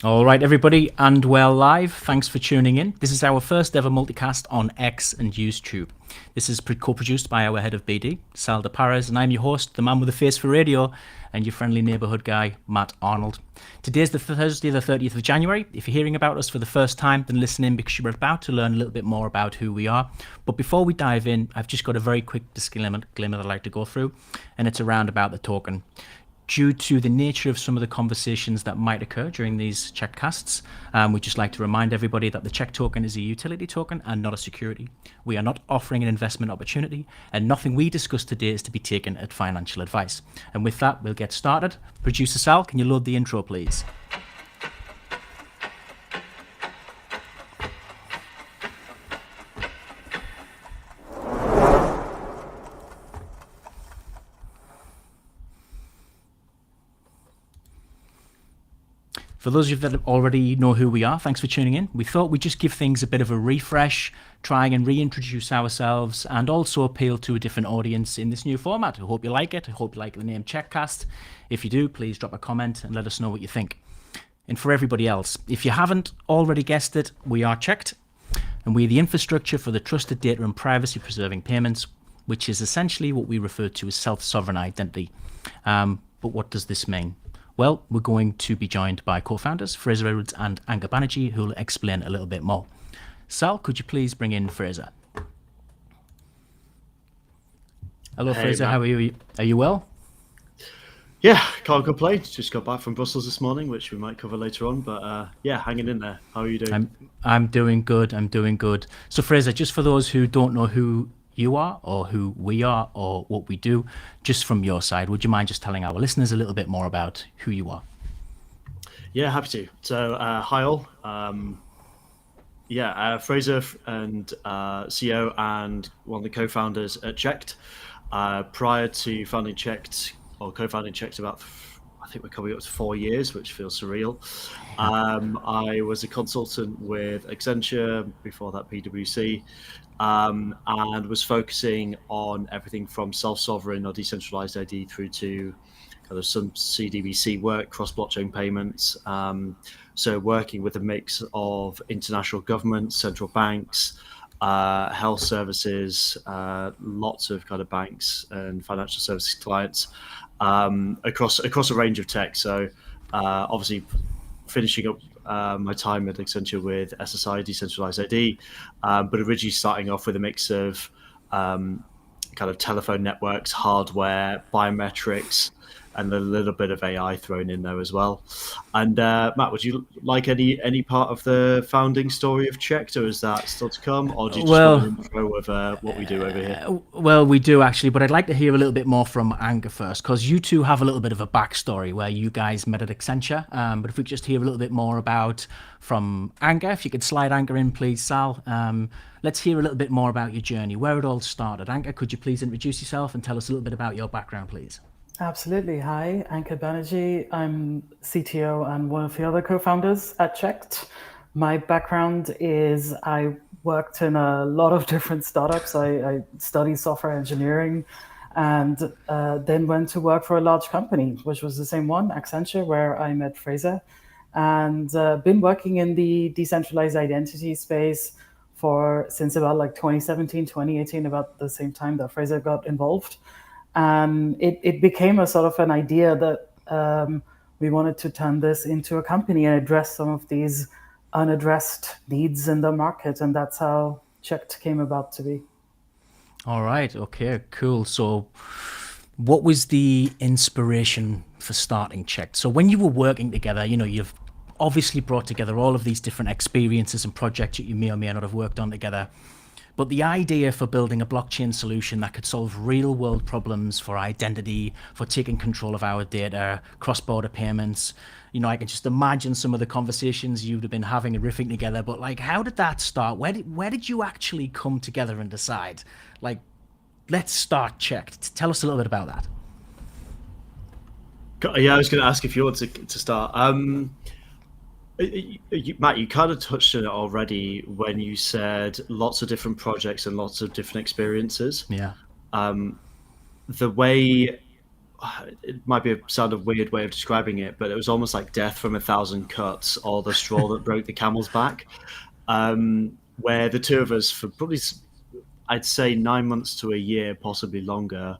All right, everybody, and we're live. Thanks for tuning in. This is our first ever multicast on X and YouTube. This is co-produced by our head of BD, Sal de Pares, and I'm your host, the man with the face for radio, and your friendly neighborhood guy, Matt Arnold. Today's the Thursday, the 30th of January. If you're hearing about us for the first time, then listen in because you're about to learn a little bit more about who we are. But before we dive in, I've just got a very quick disclaimer that I'd like to go through, and it's around about the token. Due to the nature of some of the conversations that might occur during these cheqdcasts, we'd just like to remind everybody that the check token is a utility token and not a security. We are not offering an investment opportunity, and nothing we discuss today is to be taken as financial advice. And with that, we'll get started. Producer Sal, can you load the intro, please? For those of you that already know who we are, thanks for tuning in. We thought we'd just give things a bit of a refresh, try and reintroduce ourselves, and also appeal to a different audience in this new format. I hope you like it. I hope you like the name cheqdcast. If you do, please drop a comment and let us know what you think. And for everybody else, if you haven't already guessed it, we are cheqd, and we're the infrastructure for the trusted data and privacy-preserving payments, which is essentially what we refer to as self-sovereign identity. But what does this mean? Well, we're going to be joined by co-founders Fraser Edwards and Anka Banerjee, who will explain a little bit more. Sal, could you please bring in Fraser? Hello, Hey, Fraser. Matt. How are you? Are you well? Yeah, can't complain. Just got back from Brussels this morning, which we might cover later on. But yeah, hanging in there. How are you doing? I'm doing good. I'm doing good. So, Fraser, just for those who don't know who you are or who we are or what we do, just from your side, would you mind just telling our listeners a little bit more about who you are? Yeah, happy to. So, hi all. Fraser and CEO and one of the co-founders at cheqd. Prior to founding cheqd or co-founding cheqd I think we're coming up to 4 years, which feels surreal. I was a consultant with Accenture, before that PwC, and was focusing on everything from self-sovereign or decentralized ID through to kind of some CDBC work, cross-blockchain payments. So working with a mix of international governments, central banks, health services, lots of kind of banks and financial services clients across a range of tech. So obviously finishing up my time at Accenture with SSI, Decentralized ID, but originally starting off with a mix of kind of telephone networks, hardware, biometrics, and a little bit of AI thrown in there as well. And Matt, would you like any part of the founding story of cheqd, or is that still to come, or do you just want an intro of what we do over here? Well, we do actually, but I'd like to hear a little bit more from Anka first, because you two have a little bit of a backstory where you guys met at Accenture. But if we could just hear a little bit more about from Anka, if you could slide Anka in, please, Sal. Let's hear a little bit more about your journey, where it all started. Anka, could you please introduce yourself and tell us a little bit about your background, please? Absolutely. Hi, Anka Banerjee. I'm CTO and one of the other co-founders at cheqd. My background is I worked in a lot of different startups. I studied software engineering and then went to work for a large company, which was the same one, Accenture, where I met Fraser, and been working in the decentralized identity space since about like 2017, 2018, about the same time that Fraser got involved. And it became a sort of an idea that we wanted to turn this into a company and address some of these unaddressed needs in the market. And that's how cheqd came about to be. All right. Okay, cool. So what was the inspiration for starting cheqd? So when you were working together, you've obviously brought together all of these different experiences and projects that you may or may not have worked on together. But the idea for building a blockchain solution that could solve real world problems for identity, for taking control of our data, cross-border payments, I can just imagine some of the conversations you'd have been having and riffing together. But like, how did that start? Where did you actually come together and decide, like, let's start cheqd? Tell us a little bit about that. Yeah, I was going to ask if you want to start. Matt, you kind of touched on it already when you said lots of different projects and lots of different experiences. Yeah. The way it might be a weird way of describing it, but it was almost like death from a thousand cuts, or the straw that broke the camel's back. Where the two of us, for probably, I'd say 9 months to a year, possibly longer,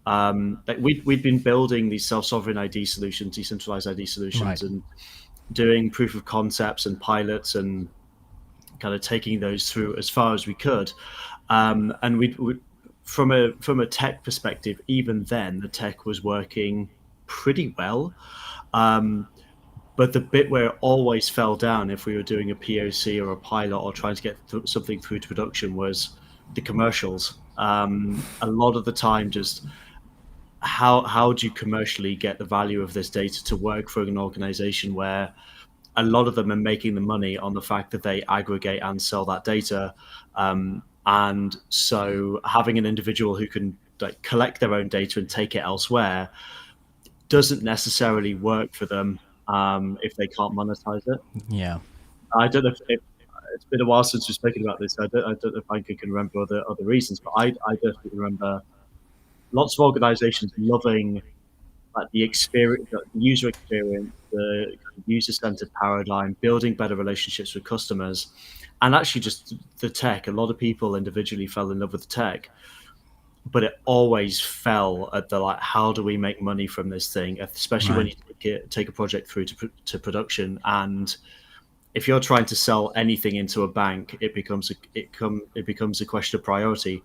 like we'd been building these self-sovereign ID solutions, decentralized ID solutions, Right. and doing proof of concepts and pilots, and kind of taking those through as far as we could. And we from a tech perspective, even then the tech was working pretty well. But the bit where it always fell down if we were doing a POC or a pilot or trying to get something through to production was the commercials. A lot of the time, just how do you commercially get the value of this data to work for an organization where a lot of them are making the money on the fact that they aggregate and sell that data. And so having an individual who can like collect their own data and take it elsewhere doesn't necessarily work for them if they can't monetize it. Yeah. I don't know if it's been a while since we've spoken about this. I don't know if Anka can remember other reasons, but I definitely remember lots of organizations loving like the experience, the user experience, the kind of user-centered paradigm, building better relationships with customers, and actually just the tech. A lot of people individually fell in love with the tech, but it always fell at the like, how do we make money from this thing? Especially when you take a project through to production, and if you're trying to sell anything into a bank, it becomes a question of priority.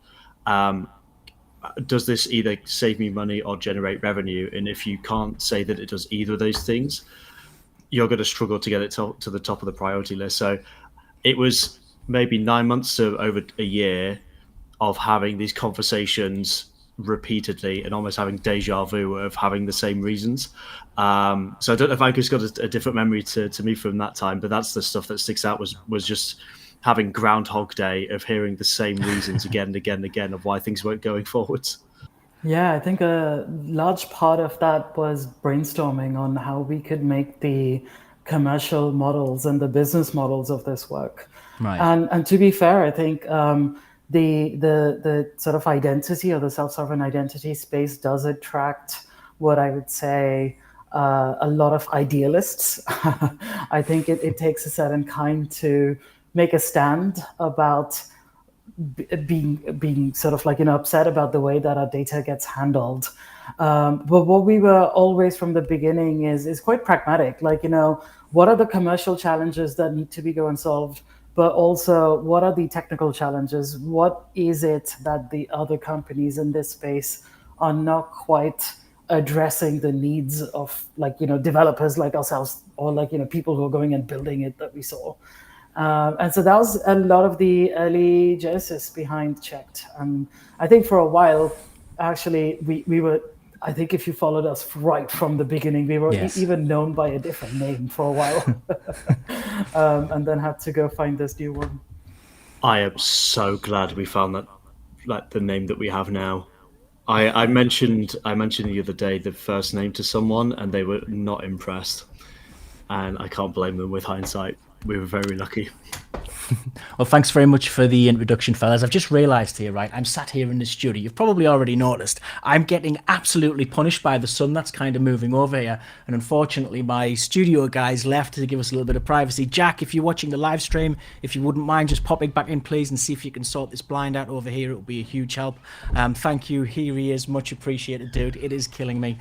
Does this either save me money or generate revenue? And if you can't say that it does either of those things, you're going to struggle to get it to the top of the priority list. So it was maybe 9 months to over a year of having these conversations repeatedly and almost having deja vu of having the same reasons. So I don't know if Anka's got a different memory to me from that time, but that's the stuff that sticks out was just having Groundhog Day of hearing the same reasons again and again and again of why things weren't going forwards. Yeah, I think a large part of that was brainstorming on how we could make the commercial models and the business models of this work. Right. And to be fair, I think the sort of identity or the self-sovereign identity space does attract what I would say a lot of idealists. I think it takes a certain kind to make a stand about being sort of like, upset about the way that our data gets handled. But what we were always from the beginning is quite pragmatic. Like, what are the commercial challenges that need to be go and solved? But also, what are the technical challenges? What is it that the other companies in this space are not quite addressing the needs of, like, developers like ourselves, or like, people who are going and building it that we saw. And so that was a lot of the early genesis behind Checked. And I think for a while, actually, we were, I think if you followed us right from the beginning, we were even known by a different name for a while, and then had to go find this new one. I am so glad we found that, like the name that we have now. I mentioned the other day the first name to someone, and they were not impressed, and I can't blame them with hindsight. We were very lucky. Well, thanks very much for the introduction, fellas. I've just realised here, right, I'm sat here in the studio. You've probably already noticed I'm getting absolutely punished by the sun that's kind of moving over here. And unfortunately, my studio guys left to give us a little bit of privacy. Jack, if you're watching the live stream, if you wouldn't mind just popping back in, please, and see if you can sort this blind out over here. It would be a huge help. Thank you. Here he is. Much appreciated, dude. It is killing me.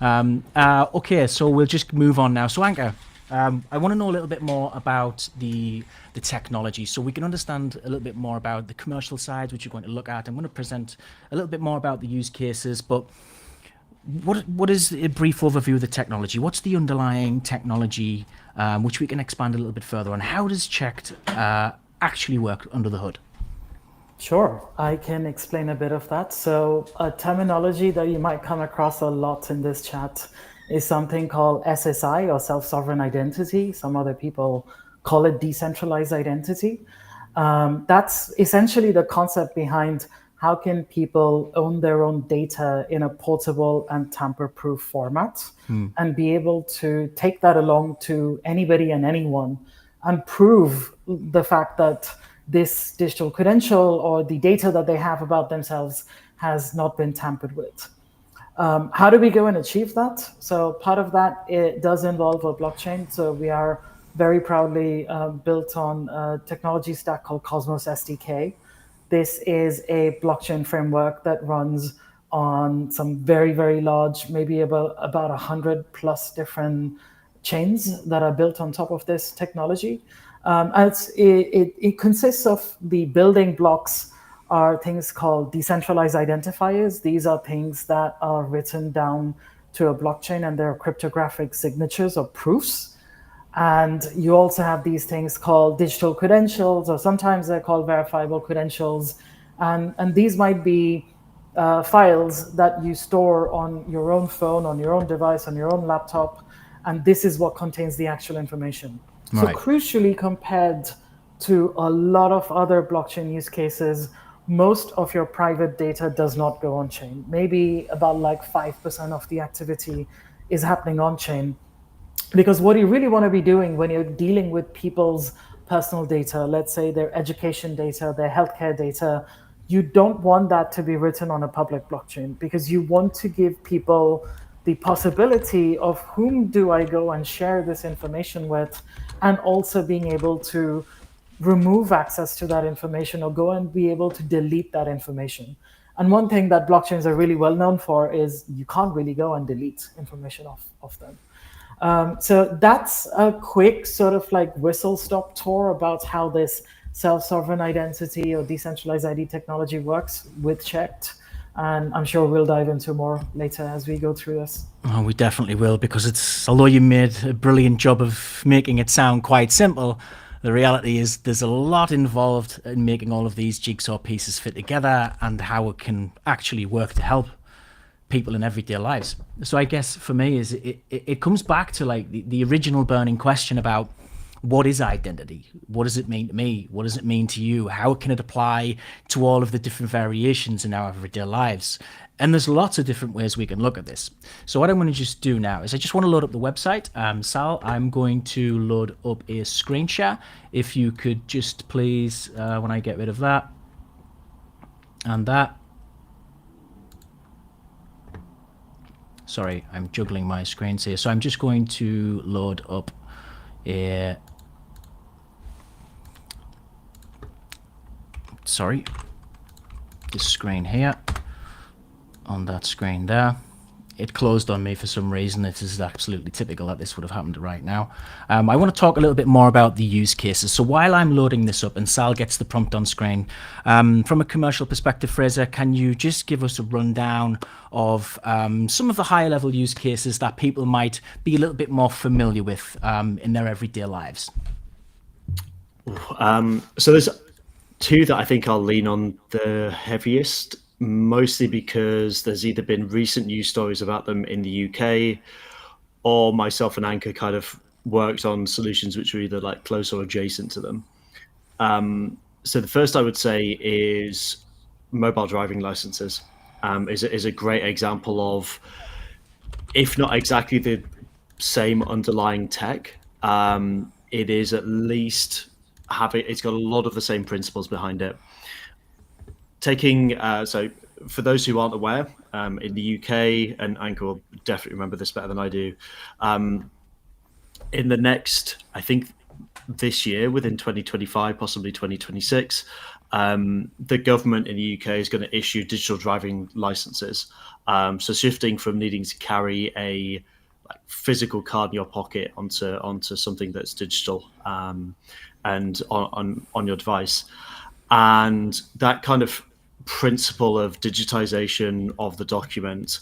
Okay, so we'll just move on now. So, Anka, I want to know a little bit more about the technology, so we can understand a little bit more about the commercial side, which you're going to look at. I'm going to present a little bit more about the use cases, but what is a brief overview of the technology? What's the underlying technology, which we can expand a little bit further on? How does Checked actually work under the hood? Sure, I can explain a bit of that. So a terminology that you might come across a lot in this chat is something called SSI, or self-sovereign identity. Some other people call it decentralized identity. That's essentially the concept behind how can people own their own data in a portable and tamper-proof format, and be able to take that along to anybody and anyone and prove the fact that this digital credential or the data that they have about themselves has not been tampered with. How do we go and achieve that? So part of that, it does involve a blockchain. So we are very proudly built on a technology stack called Cosmos SDK. This is a blockchain framework that runs on some very, very large, maybe about 100 plus different chains that are built on top of this technology. It consists of the building blocks are things called decentralized identifiers. These are things that are written down to a blockchain and they're cryptographic signatures or proofs. And you also have these things called digital credentials, or sometimes they're called verifiable credentials. And these might be files that you store on your own phone, on your own device, on your own laptop. And this is what contains the actual information. So Right. crucially, compared to a lot of other blockchain use cases, most of your private data does not go on chain. Maybe about like 5% of the activity is happening on chain. Because what you really want to be doing when you're dealing with people's personal data, let's say their education data, their healthcare data, you don't want that to be written on a public blockchain, because you want to give people the possibility of whom do I go and share this information with, and also being able to remove access to that information or go and be able to delete that information. And one thing that blockchains are really well known for is you can't really go and delete information off them. So that's a quick sort of like whistle stop tour about how this self-sovereign identity or decentralized ID technology works with Checked. And I'm sure we'll dive into more later as we go through this. Oh, we definitely will, because it's, although you made a brilliant job of making it sound quite simple, the reality is there's a lot involved in making all of these jigsaw pieces fit together and how it can actually work to help people in everyday lives. So I guess for me is it comes back to like the original burning question about what is identity? What does it mean to me? What does it mean to you? How can it apply to all of the different variations in our everyday lives? And there's lots of different ways we can look at this. So what I'm going to just do now is I just want to load up the website. Sal, I'm going to load up a screen share. If you could just please, when I get rid of that and that. Sorry, I'm juggling my screens here. So I'm just going to load up a... Sorry. This screen here. On that screen there. It closed on me for some reason. It is absolutely typical that this would have happened right now. I want to talk a little bit more about the use cases. So while I'm loading this up and Sal gets the prompt on screen, from a commercial perspective, Fraser, can you just give us a rundown of some of the higher level use cases that people might be a little bit more familiar with in their everyday lives? So there's two that I think I'll lean on the heaviest, mostly because there's either been recent news stories about them in the UK, or myself and Anchor kind of worked on solutions which are either like close or adjacent to them. So the first I would say is mobile driving licenses. Is a great example of, if not exactly the same underlying tech, it is at least it's got a lot of the same principles behind it. Taking so for those who aren't aware, in the UK, and Anchor will definitely remember this better than I do, in the next, I think this year, within 2025, possibly 2026, the government in the UK is going to issue digital driving licenses. So shifting from needing to carry a physical card in your pocket onto something that's digital and on your device. And that kind of principle of digitization of the document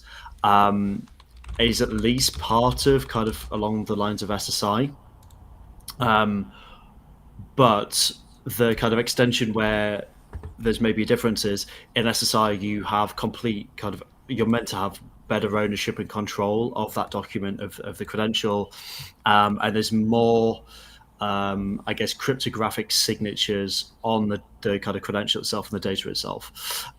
is at least part of kind of along the lines of SSI. But the kind of extension where there's maybe a difference is in SSI, you have complete kind of, you're meant to have better ownership and control of that document, of the credential. And there's more, I guess, cryptographic signatures on the kind of credential itself and the data itself.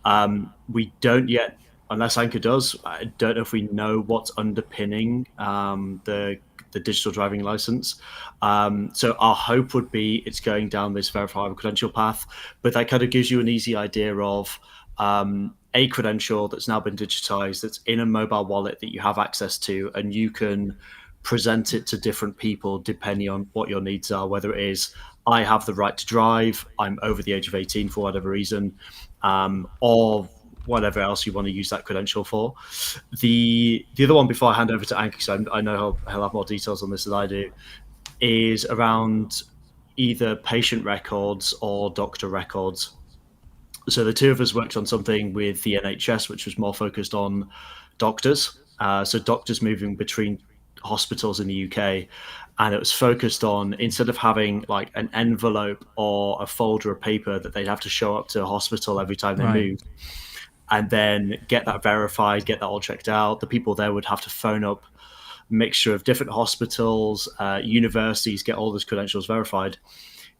We don't yet, unless Anchor does, I don't know if we know what's underpinning the digital driving license. So our hope would be it's going down this verifiable credential path, but that kind of gives you an easy idea of a credential that's now been digitized, that's in a mobile wallet that you have access to, and you can present it to different people depending on what your needs are, whether it is, I have the right to drive, I'm over the age of 18 for whatever reason, or whatever else you want to use that credential for. The other one, before I hand over to Anki, because I know he'll have more details on this than I do, is around either patient records or doctor records. So the two of us worked on something with the NHS, which was more focused on doctors. So doctors moving between hospitals in the UK. And it was focused on, instead of having like an envelope or a folder of paper that they'd have to show up to a hospital every time they moved, and then get that verified, get that all checked out, the people there would have to phone up a mixture of different hospitals, universities, get all those credentials verified.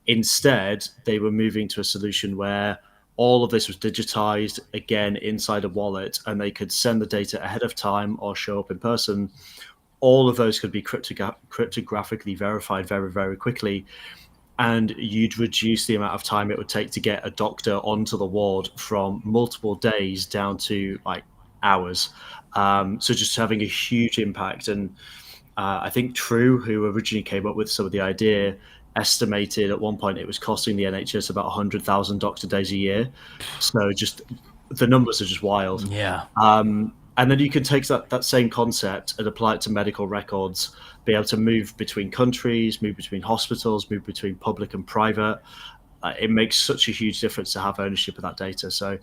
Instead, they were moving to a solution where all of this was digitized, again, inside a wallet, and they could send the data ahead of time or show up in person. All of those could be cryptographically verified very, very quickly. And you'd reduce the amount of time it would take to get a doctor onto the ward from multiple days down to like hours. So just having a huge impact. And I think True, who originally came up with some of the idea, estimated at one point it was costing the NHS about 100,000 doctor days a year. So just the numbers are just wild. Yeah. And then you can take that same concept and apply it to medical records, be able to move between countries, move between hospitals, move between public and private. It makes such a huge difference to have ownership of that data. So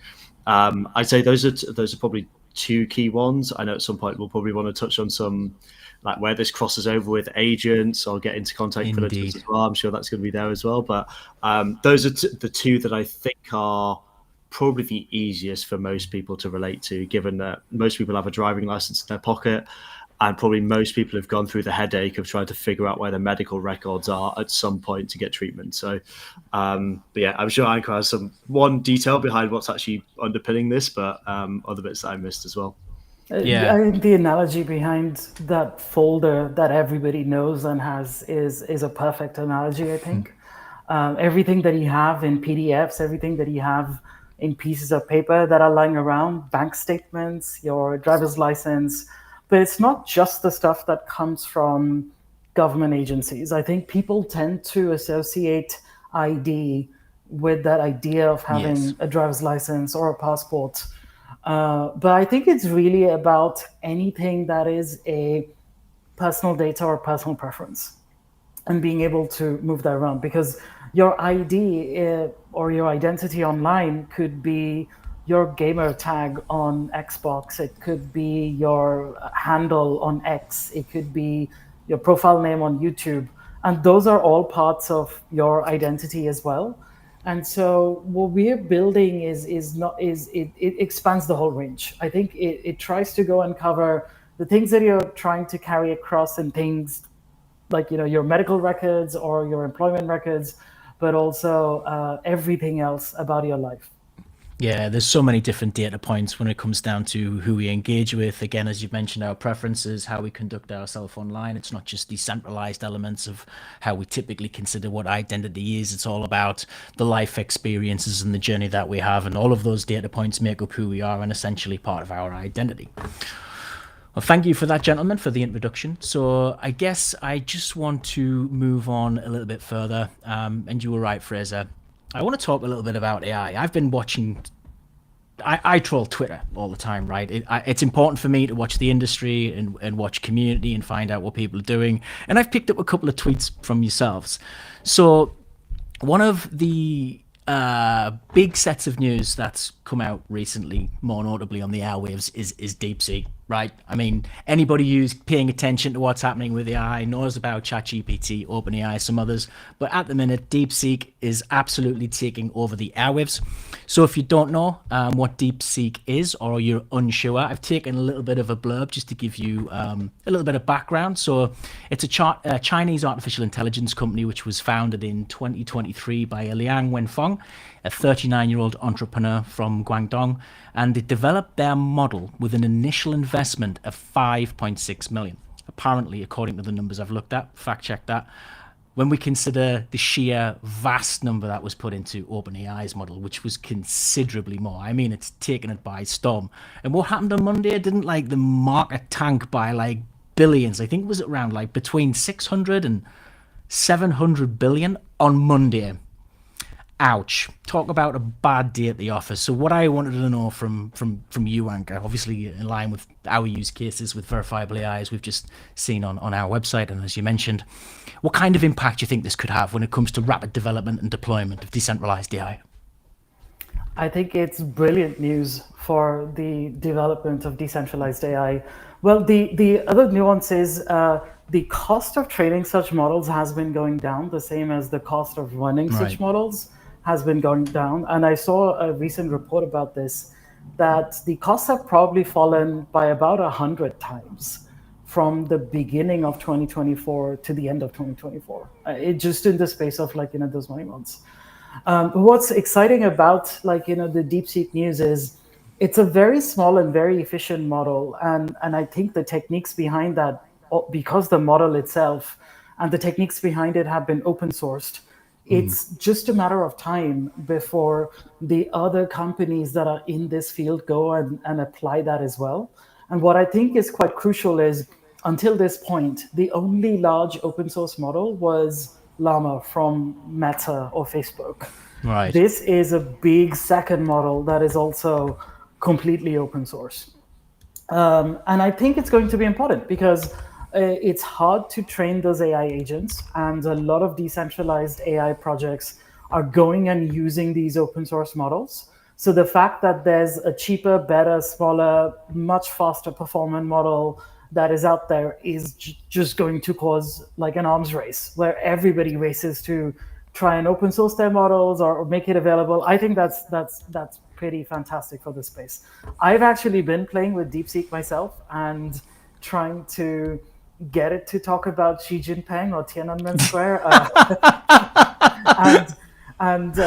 I'd say those are probably two key ones. I know at some point we'll probably want to touch on some, like where this crosses over with agents or get into contact credentials as well. I'm sure that's going to be there as well. But those are the two that I think are probably the easiest for most people to relate to, given that most people have a driving license in their pocket, and probably most people have gone through the headache of trying to figure out where their medical records are at some point to get treatment. So, but yeah, I'm sure Anko has one detail behind what's actually underpinning this, but other bits that I missed as well. Yeah. I think the analogy behind that folder that everybody knows and has is a perfect analogy, I think. Everything that you have in PDFs, everything that you have in pieces of paper that are lying around, bank statements, your driver's license, but it's not just the stuff that comes from government agencies. I think people tend to associate ID with that idea of having a driver's license or a passport. But I think it's really about anything that is a personal data or personal preference and being able to move that around, because your ID or your identity online could be your gamer tag on Xbox, it could be your handle on X, it could be your profile name on YouTube, and those are all parts of your identity as well. And so what we're building it expands the whole range. I think it tries to go and cover the things that you're trying to carry across, and things like your medical records or your employment records, but also everything else about your life. Yeah, there's so many different data points when it comes down to who we engage with. Again, as you've mentioned, our preferences, how we conduct ourselves online. It's not just decentralized elements of how we typically consider what identity is. It's all about the life experiences and the journey that we have. And all of those data points make up who we are and essentially part of our identity. Well, thank you for that, gentlemen, for the introduction. So I guess I just want to move on a little bit further. And you were right, Fraser. I want to talk a little bit about AI. I've been watching, I troll Twitter all the time, right? It's important for me to watch the industry and watch community and find out what people are doing. And I've picked up a couple of tweets from yourselves. So one of the big sets of news that's come out recently, more notably on the airwaves, is DeepSeek, right? I mean, anybody who's paying attention to what's happening with AI knows about ChatGPT, OpenAI, some others. But at the minute, DeepSeek is absolutely taking over the airwaves. So if you don't know what DeepSeek is, or you're unsure, I've taken a little bit of a blurb just to give you a little bit of background. So it's a Chinese artificial intelligence company which was founded in 2023 by Liang Wenfeng, a 39-year-old entrepreneur from Guangdong, and it developed their model with an initial investment of 5.6 million. Apparently, according to the numbers I've looked at, fact check that, when we consider the sheer vast number that was put into OpenAI's model, which was considerably more. I mean, it's taken it by storm. And what happened on Monday? Didn't like the market tank by like billions? I think it was around like between 600 and 700 billion on Monday. Ouch. Talk about a bad day at the office. So what I wanted to know from you, Anka, obviously in line with our use cases with Verifiable AI, as we've just seen on our website, and as you mentioned, what kind of impact do you think this could have when it comes to rapid development and deployment of decentralized AI? I think it's brilliant news for the development of decentralized AI. Well, the other nuance is the cost of training such models has been going down, the same as the cost of running such models has been going down. And I saw a recent report about this, that the costs have probably fallen by about 100 times from the beginning of 2024 to the end of 2024. It just in the space of like, those many months. What's exciting about the DeepSeek news is it's a very small and very efficient model. And I think the techniques behind that, because the model itself and the techniques behind it have been open sourced, it's just a matter of time before the other companies that are in this field go and apply that as well. And what I think is quite crucial is, until this point, the only large open source model was Llama from Meta or Facebook. Right. This is a big second model that is also completely open source. And I think it's going to be important because it's hard to train those AI agents, and a lot of decentralized AI projects are going and using these open source models. So the fact that there's a cheaper, better, smaller, much faster performant model that is out there is just going to cause like an arms race where everybody races to try and open source their models or make it available. I think that's pretty fantastic for the space. I've actually been playing with DeepSeek myself and trying to get it to talk about Xi Jinping or Tiananmen Square, and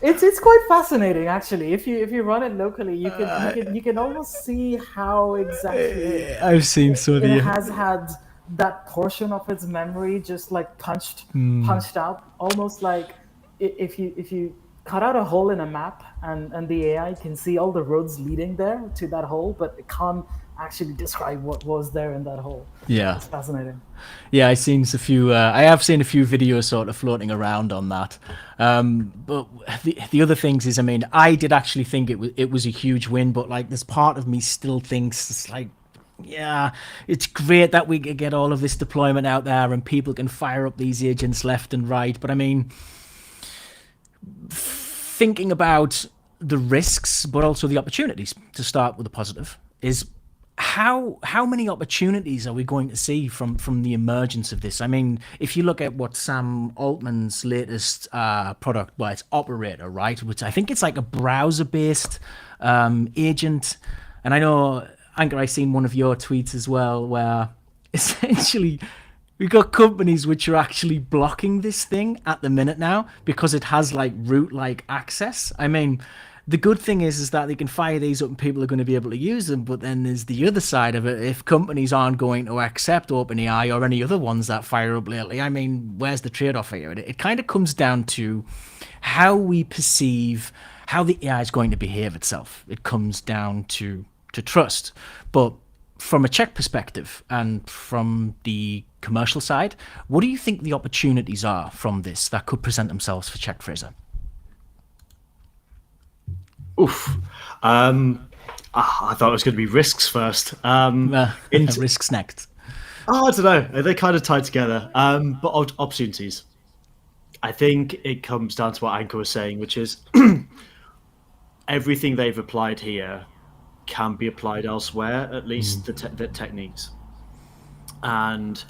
it's quite fascinating actually. If you run it locally, you can almost see how exactly I've seen some of it has had that portion of its memory just like punched out, almost like if you cut out a hole in a map and the AI can see all the roads leading there to that hole, but it can't actually describe what was there in that hole. Yeah, it's fascinating. Yeah, I have seen a few videos sort of floating around on that. But the other things is, I mean, I did actually think it was a huge win, but like there's part of me still thinks it's like, yeah, it's great that we get all of this deployment out there and people can fire up these agents left and right. But I mean, thinking about the risks, but also the opportunities, to start with the positive, is how many opportunities are we going to see from the emergence of this? I mean, if you look at what Sam Altman's latest product, well, it's Operator, right? Which I think it's like a browser-based agent. And I know, Anka, I've seen one of your tweets as well, where essentially we've got companies which are actually blocking this thing at the minute now because it has like root-like access. I mean, the good thing is that they can fire these up and people are going to be able to use them. But then there's the other side of it. If companies aren't going to accept OpenAI or any other ones that fire up lately, I mean, where's the trade-off here? It kind of comes down to how we perceive how the AI is going to behave itself. It comes down to trust. But from a check perspective and from the commercial side, what do you think the opportunities are from this that could present themselves for Check, Fraser? Oof. I thought it was going to be risks first. Risks next. I don't know. They're kind of tied together. But opportunities. I think it comes down to what Anka was saying, which is everything they've applied here can be applied elsewhere, at least the techniques. And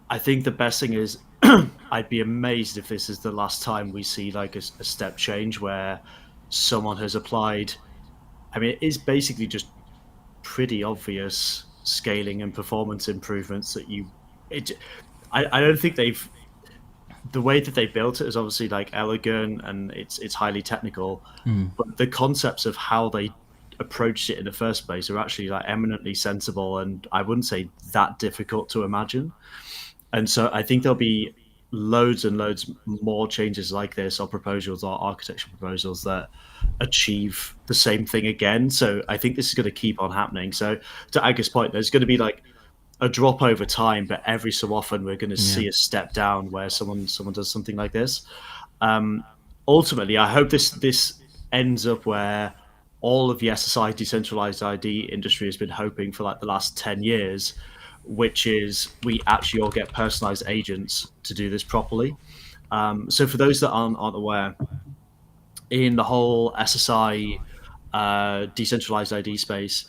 I think the best thing is I'd be amazed if this is the last time we see like a step change where someone has applied. I mean, it is basically just pretty obvious scaling and performance improvements that I don't think the way that they built it is obviously like elegant and it's highly technical, but the concepts of how they approached it in the first place are actually like eminently sensible and I wouldn't say that difficult to imagine. And so I think there'll be loads and loads more changes like this, or proposals or architecture proposals that achieve the same thing again. So I think this is going to keep on happening. So to Ag's point, there's going to be like a drop over time, but every so often we're going to see a step down where someone does something like this. Ultimately, I hope this ends up where all of the SSI decentralized ID industry has been hoping for like the last 10 years, which is we actually all get personalized agents to do this properly. So for those that aren't aware, in the whole SSI decentralized ID space,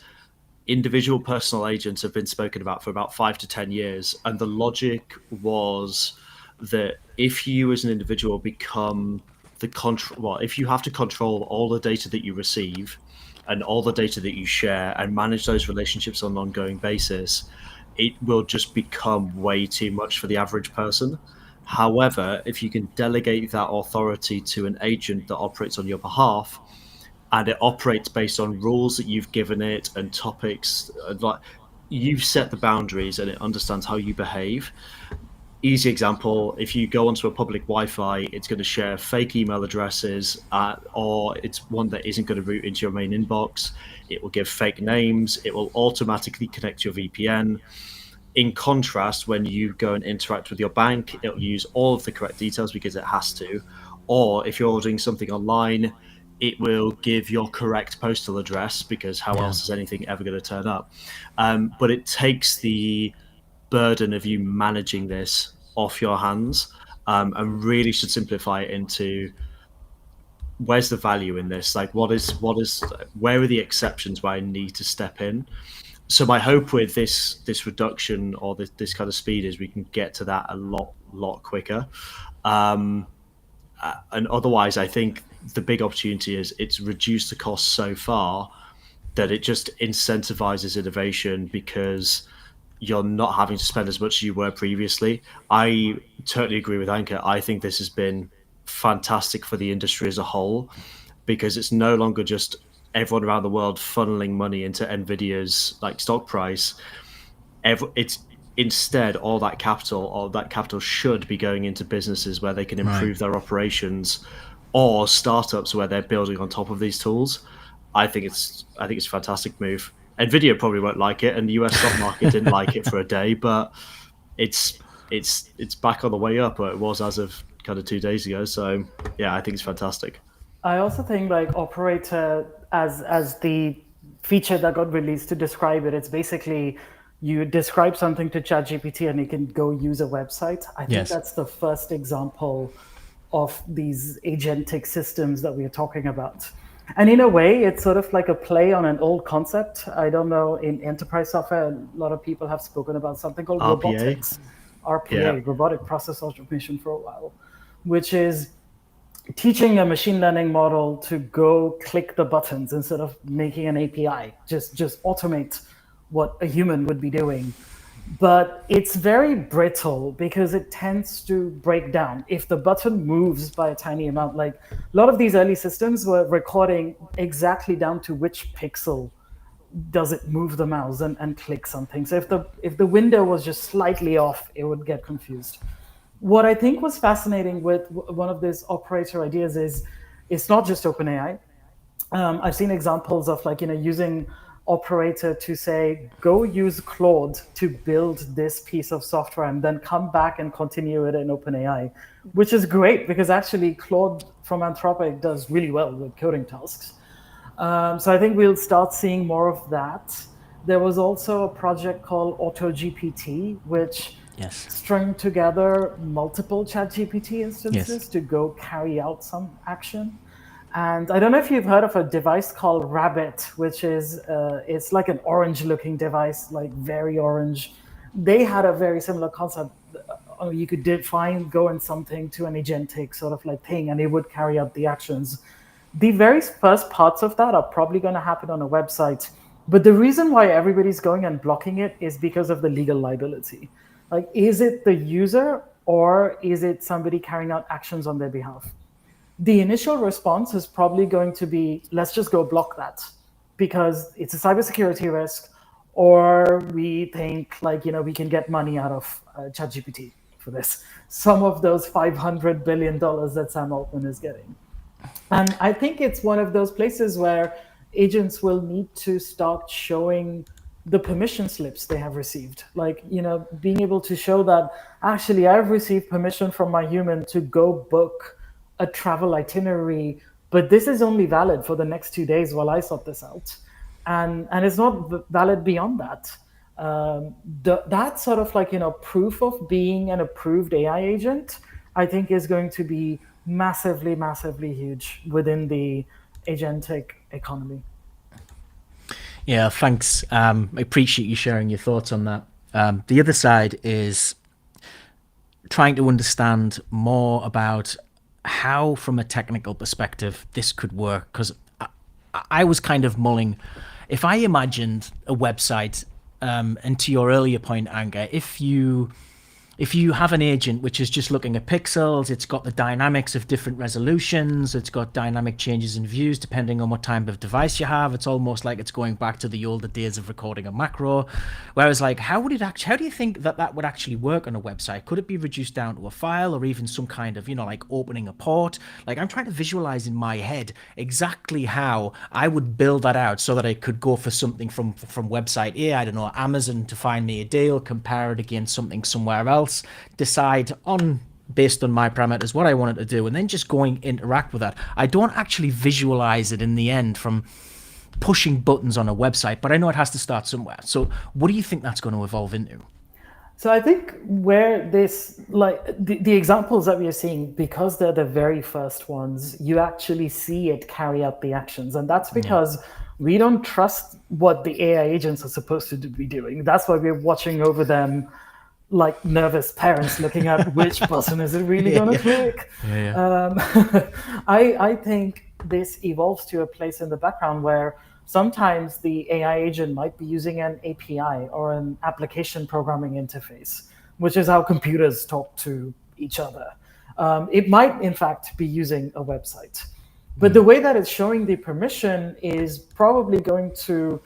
individual personal agents have been spoken about for about 5 to 10 years. And the logic was that if you as an individual become if you have to control all the data that you receive and all the data that you share and manage those relationships on an ongoing basis, it will just become way too much for the average person. However, if you can delegate that authority to an agent that operates on your behalf, and it operates based on rules that you've given it and topics, like you've set the boundaries and it understands how you behave. Easy example, if you go onto a public Wi-Fi, it's going to share fake email addresses, or it's one that isn't going to route into your main inbox. It will give fake names. It will automatically connect to your VPN. In contrast, when you go and interact with your bank, it'll use all of the correct details because it has to. Or if you're ordering something online, it will give your correct postal address because how else is anything ever going to turn up? But it takes the burden of you managing this off your hands, and really should simplify it into where's the value in this? Like where are the exceptions where I need to step in? So my hope with this reduction or this kind of speed is we can get to that a lot quicker. And otherwise, I think the big opportunity is it's reduced the cost so far that it just incentivizes innovation because you're not having to spend as much as you were previously. I totally agree with Anka. I think this has been fantastic for the industry as a whole because it's no longer just everyone around the world funneling money into Nvidia's like stock price. It's instead all that capital should be going into businesses where they can improve their operations, or startups where they're building on top of these tools. I think it's a fantastic move. Nvidia probably won't like it, and the US stock market didn't like it for a day, but it's back on the way up, or it was as of kind of 2 days ago. So yeah, I think it's fantastic. I also think like operator as the feature that got released to describe it, it's basically you describe something to ChatGPT and it can go use a website. I think that's the first example of these agentic systems that we are talking about. And in a way, it's sort of like a play on an old concept. I don't know, in enterprise software, a lot of people have spoken about something called robotics, RPA, robotic process automation for a while, which is teaching a machine learning model to go click the buttons instead of making an API, just automate what a human would be doing. But it's very brittle because it tends to break down if the button moves by a tiny amount. Like a lot of these early systems were recording exactly down to which pixel does it move the mouse and click something. So if the window was just slightly off, it would get confused. What I think was fascinating with one of these operator ideas is it's not just OpenAI. I've seen examples of using operator to say, go use Claude to build this piece of software and then come back and continue it in OpenAI, which is great because actually Claude from Anthropic does really well with coding tasks. So I think we'll start seeing more of that. There was also a project called AutoGPT, which strung together multiple ChatGPT instances to go carry out some action. And I don't know if you've heard of a device called Rabbit, which is it's like an orange-looking device, like very orange. They had a very similar concept. You could define go and something to an agentic sort of like thing, and it would carry out the actions. The very first parts of that are probably going to happen on a website. But the reason why everybody's going and blocking it is because of the legal liability. Like, is it the user or is it somebody carrying out actions on their behalf? The initial response is probably going to be, let's just go block that because it's a cybersecurity risk, or we think we can get money out of ChatGPT. for this. Some of those $500 billion that Sam Altman is getting. And I think it's one of those places where agents will need to start showing the permission slips they have received. Like, being able to show that actually I've received permission from my human to go book a travel itinerary, but this is only valid for the next 2 days while I sort this out. And it's not valid beyond that. That sort of proof of being an approved AI agent, I think is going to be massively, massively huge within the agentic economy. Yeah, thanks. I appreciate you sharing your thoughts on that. The other side is trying to understand more about how, from a technical perspective, this could work. Because I was kind of mulling, if I imagined a website, and to your earlier point, Anka, if you have an agent which is just looking at pixels, it's got the dynamics of different resolutions, it's got dynamic changes in views depending on what type of device you have. It's almost like it's going back to the older days of recording a macro. Whereas, how do you think that would actually work on a website? Could it be reduced down to a file, or even some kind of, opening a port? I'm trying to visualize in my head exactly how I would build that out so that I could go for something from website A, I don't know, Amazon, to find me a deal, compare it against something somewhere else, decide based on my parameters what I wanted to do, and then just interact with that. I don't actually visualize it in the end from pushing buttons on a website, but I know it has to start somewhere. So what do you think that's going to evolve into? So I think where this, the examples that we are seeing, because they're the very first ones, you actually see it carry out the actions. And that's because we don't trust what the AI agents are supposed to be doing. That's why we're watching over them like nervous parents looking at which button is it really going to click. I think this evolves to a place in the background where sometimes the AI agent might be using an API or an application programming interface, which is how computers talk to each other. It might, in fact, be using a website. But the way that it's showing the permission is probably going to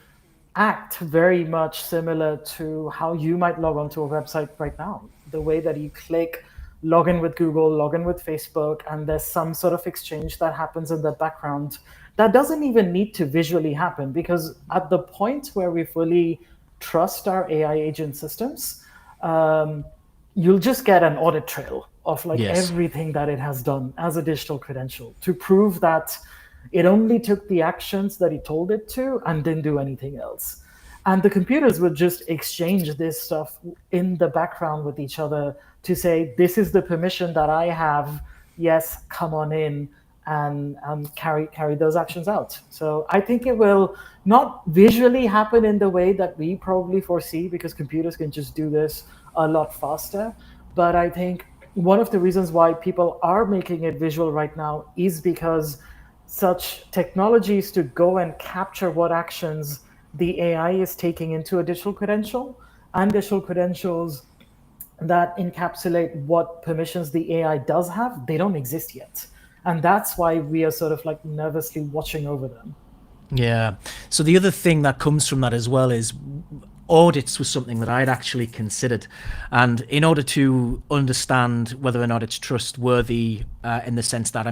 act very much similar to how you might log onto a website right now. The way that you click log in with Google, log in with Facebook, and there's some sort of exchange that happens in the background that doesn't even need to visually happen, because at the point where we fully trust our AI agent systems, you'll just get an audit trail of everything that it has done as a digital credential to prove that it only took the actions that he told it to and didn't do anything else. And the computers would just exchange this stuff in the background with each other to say, this is the permission that I have. Yes, come on in and carry those actions out. So I think it will not visually happen in the way that we probably foresee, because computers can just do this a lot faster. But I think one of the reasons why people are making it visual right now is because such technologies to go and capture what actions the AI is taking into a digital credential, and digital credentials that encapsulate what permissions the AI does have, they don't exist yet. And that's why we are sort of nervously watching over them. Yeah. So the other thing that comes from that as well is audits was something that I'd actually considered. And in order to understand whether or not it's trustworthy, in the sense that,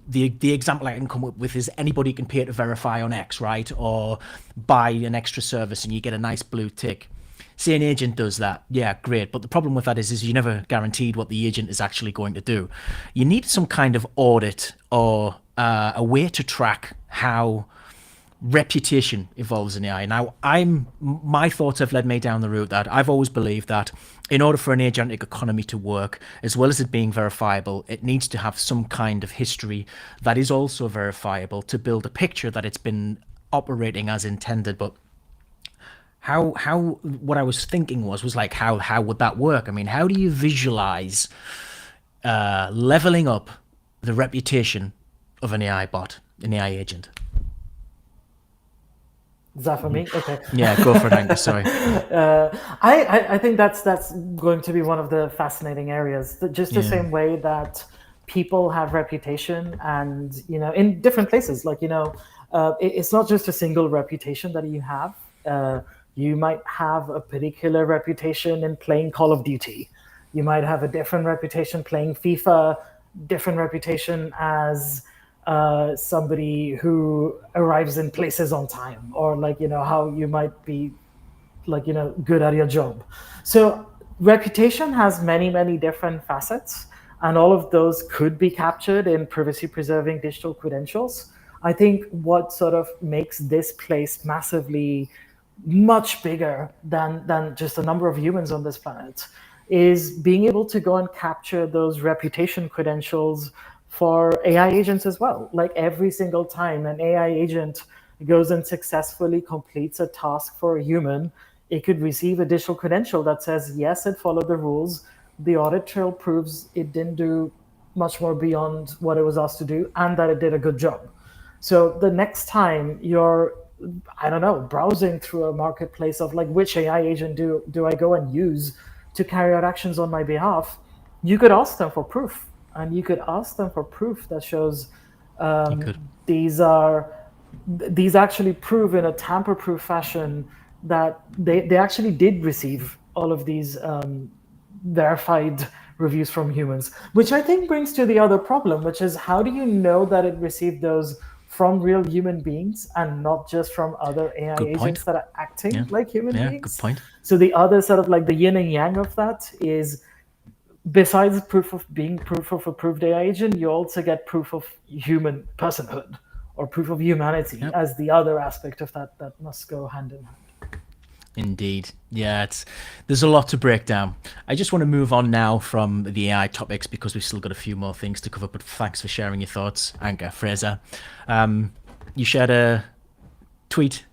the example I can come up with is anybody can pay to verify on X, right? Or buy an extra service and you get a nice blue tick. Say an agent does that, yeah, great. But the problem with that is you're never guaranteed what the agent is actually going to do. You need some kind of audit or a way to track how reputation evolves in AI. Now, my thoughts have led me down the route that I've always believed that in order for an agentic economy to work, as well as it being verifiable, it needs to have some kind of history that is also verifiable to build a picture that it's been operating as intended. But how what I was thinking was how would that work? How do you visualize leveling up the reputation of an AI bot, an AI agent? Is that for me? Okay. Yeah, go for it, Angus. Sorry. I think that's going to be one of the fascinating areas. Just the same way that people have reputation, and in different places. It's not just a single reputation that you have. You might have a particular reputation in playing Call of Duty. You might have a different reputation playing FIFA, different reputation as somebody who arrives in places on time, or like, how you might be like, good at your job. So reputation has many different facets, and all of those could be captured in privacy preserving digital credentials. I think what sort of makes this place massively much bigger than just a number of humans on this planet is being able to go and capture those reputation credentials for AI agents as well. Like every single time an AI agent goes and successfully completes a task for a human, it could receive a digital credential that says, yes, it followed the rules. The audit trail proves it didn't do much more beyond what it was asked to do, and that it did a good job. So the next time you're, I don't know, browsing through a marketplace of like, which AI agent do I go and use to carry out actions on my behalf, you could ask them for proof. And you could ask them for proof that shows these actually prove in a tamper-proof fashion that they actually did receive all of these verified reviews from humans, which I think brings to the other problem, which is how do you know that it received those from real human beings and not just from other AI agents that are acting like human beings? Good point. So the other sort of like the yin and yang of that is, besides proof of being proof of approved AI agent, you also get proof of human personhood or proof of humanity as the other aspect of that must go hand in hand. Indeed. Yeah, there's a lot to break down. I just want to move on now from the AI topics because we've still got a few more things to cover, but thanks for sharing your thoughts, Anka. Fraser. You shared a tweet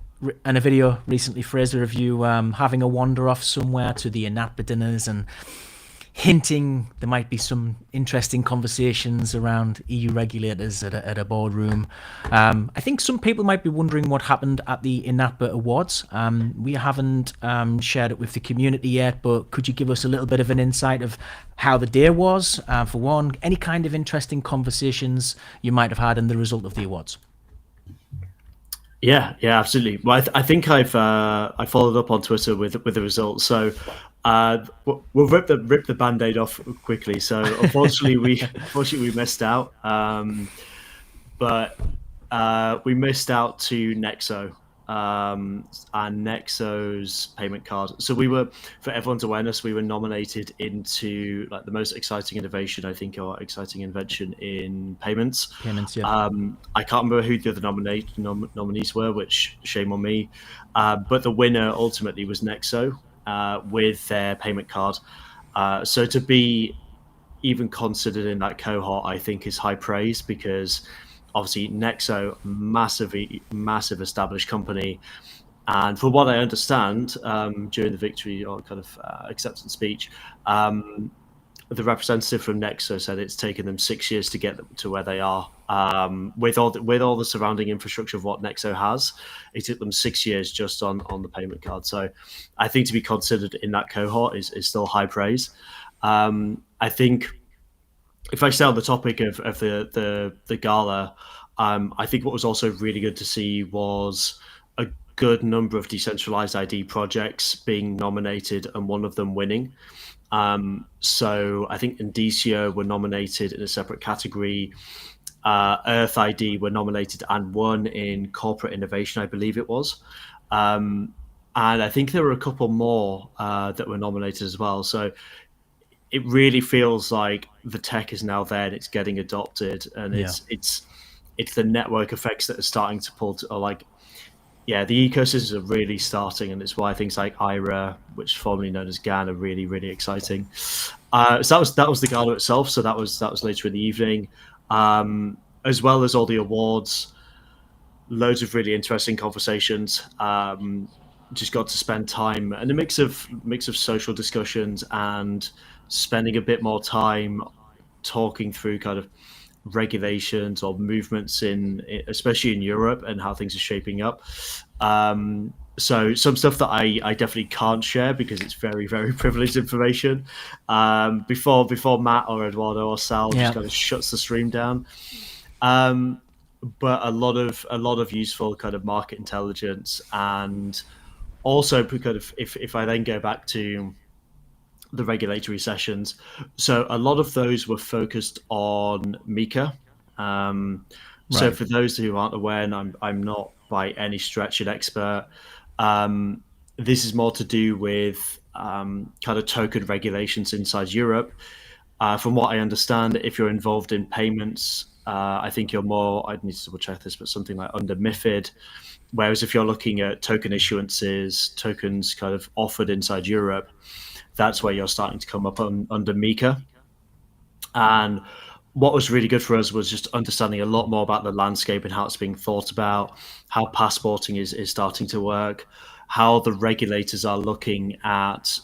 and a video recently, Fraser, of you having a wander off somewhere to the INAPA dinners and hinting there might be some interesting conversations around EU regulators at a boardroom. I think some people might be wondering what happened at the INAPA Awards. We haven't shared it with the community yet, but could you give us a little bit of an insight of how the day was, for one, any kind of interesting conversations you might have had in the result of the awards? Yeah, absolutely. Well, I think I followed up on Twitter with the results. So we'll rip the band-aid off quickly. So unfortunately we missed out, but we missed out to Nexo and Nexo's payment card. So we were, for everyone's awareness, we were nominated into like the most exciting innovation, I think, or exciting invention in payments. Yeah. I can't remember who the other nominees were, which shame on me. But the winner ultimately was Nexo with their payment card. So to be even considered in that cohort, I think, is high praise, because obviously Nexo, massive established company, and from what I understand, during the victory or kind of acceptance speech, the representative from Nexo said it's taken them 6 years to get them to where they are. With all the surrounding infrastructure of what Nexo has, it took them 6 years just on the payment card. So I think to be considered in that cohort is still high praise. I think if I stay on the topic of the gala, I think what was also really good to see was a good number of decentralized ID projects being nominated and one of them winning. So I think Indicio were nominated in a separate category. Earth ID were nominated and won in corporate innovation, I believe it was. And I think there were a couple more that were nominated as well. So it really feels like the tech is now there and it's getting adopted, and it's the network effects that are starting to pull the ecosystems are really starting, and it's why things like IRA, which is formerly known as GAN, are really, really exciting. So that was the gala itself. So that was later in the evening, as well as all the awards. Loads of really interesting conversations. Just got to spend time and a mix of social discussions and spending a bit more time talking through kind of regulations or movements especially in Europe, and how things are shaping up. So some stuff that I definitely can't share because it's very, very privileged information. Before Matt or Eduardo or Sal just kind of shuts the stream down. But a lot of useful kind of market intelligence, and also kind of if I then go back to the regulatory sessions. So a lot of those were focused on MiCA. So Right. for those who aren't aware, and I'm not by any stretch an expert, this is more to do with kind of token regulations inside Europe. From what I understand, if you're involved in payments, I think you're more, I'd need to double check this, but something like under MiFID. Whereas if you're looking at token issuances, tokens kind of offered inside Europe, that's where you're starting to come up under MiCA. And what was really good for us was just understanding a lot more about the landscape and how it's being thought about, how passporting is starting to work, how the regulators are looking at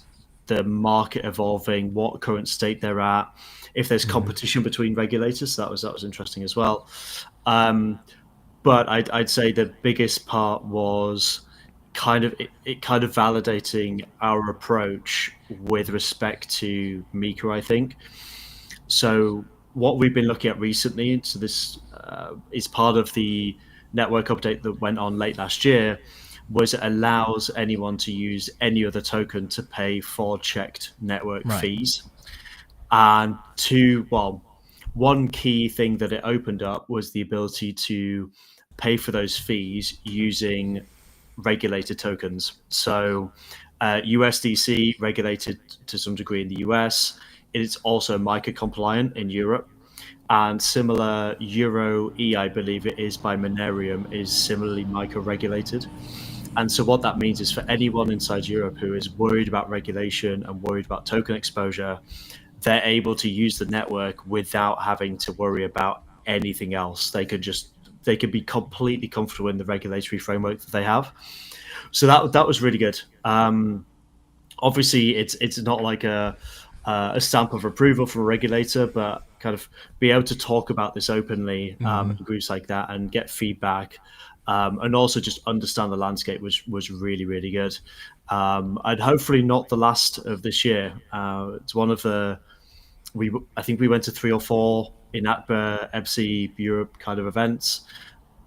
the market evolving, what current state they're at, if there's competition between regulators. So that was interesting as well. But I'd say the biggest part was kind of it kind of validating our approach with respect to MiCA, I think. So what we've been looking at recently, so this is part of the network update that went on late last year, was it allows anyone to use any other token to pay for checked network fees. And one key thing that it opened up was the ability to pay for those fees using regulated tokens. So USDC regulated to some degree in the US. It's also MiCA compliant in Europe. And similar Euro E, I believe it is, by Monerium, is similarly MiCA regulated. And so what that means is for anyone inside Europe who is worried about regulation and worried about token exposure, they're able to use the network without having to worry about anything else. They could be completely comfortable in the regulatory framework that they have. So that was really good. Obviously, it's not like a stamp of approval from a regulator, but kind of be able to talk about this openly in groups like that and get feedback, and also just understand the landscape was really, really good. And hopefully not the last of this year. It's one of the I think we went to 3 or 4 INATBA, EBSI, Europe kind of events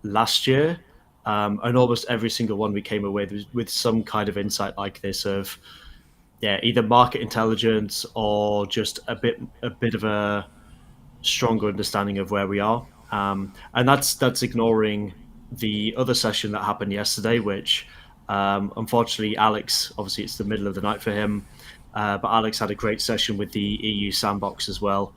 last year, and almost every single one we came away with some kind of insight like this of either market intelligence or just a bit of a stronger understanding of where we are, and that's ignoring the other session that happened yesterday, which unfortunately Alex, obviously it's the middle of the night for him, but Alex had a great session with the EU sandbox as well.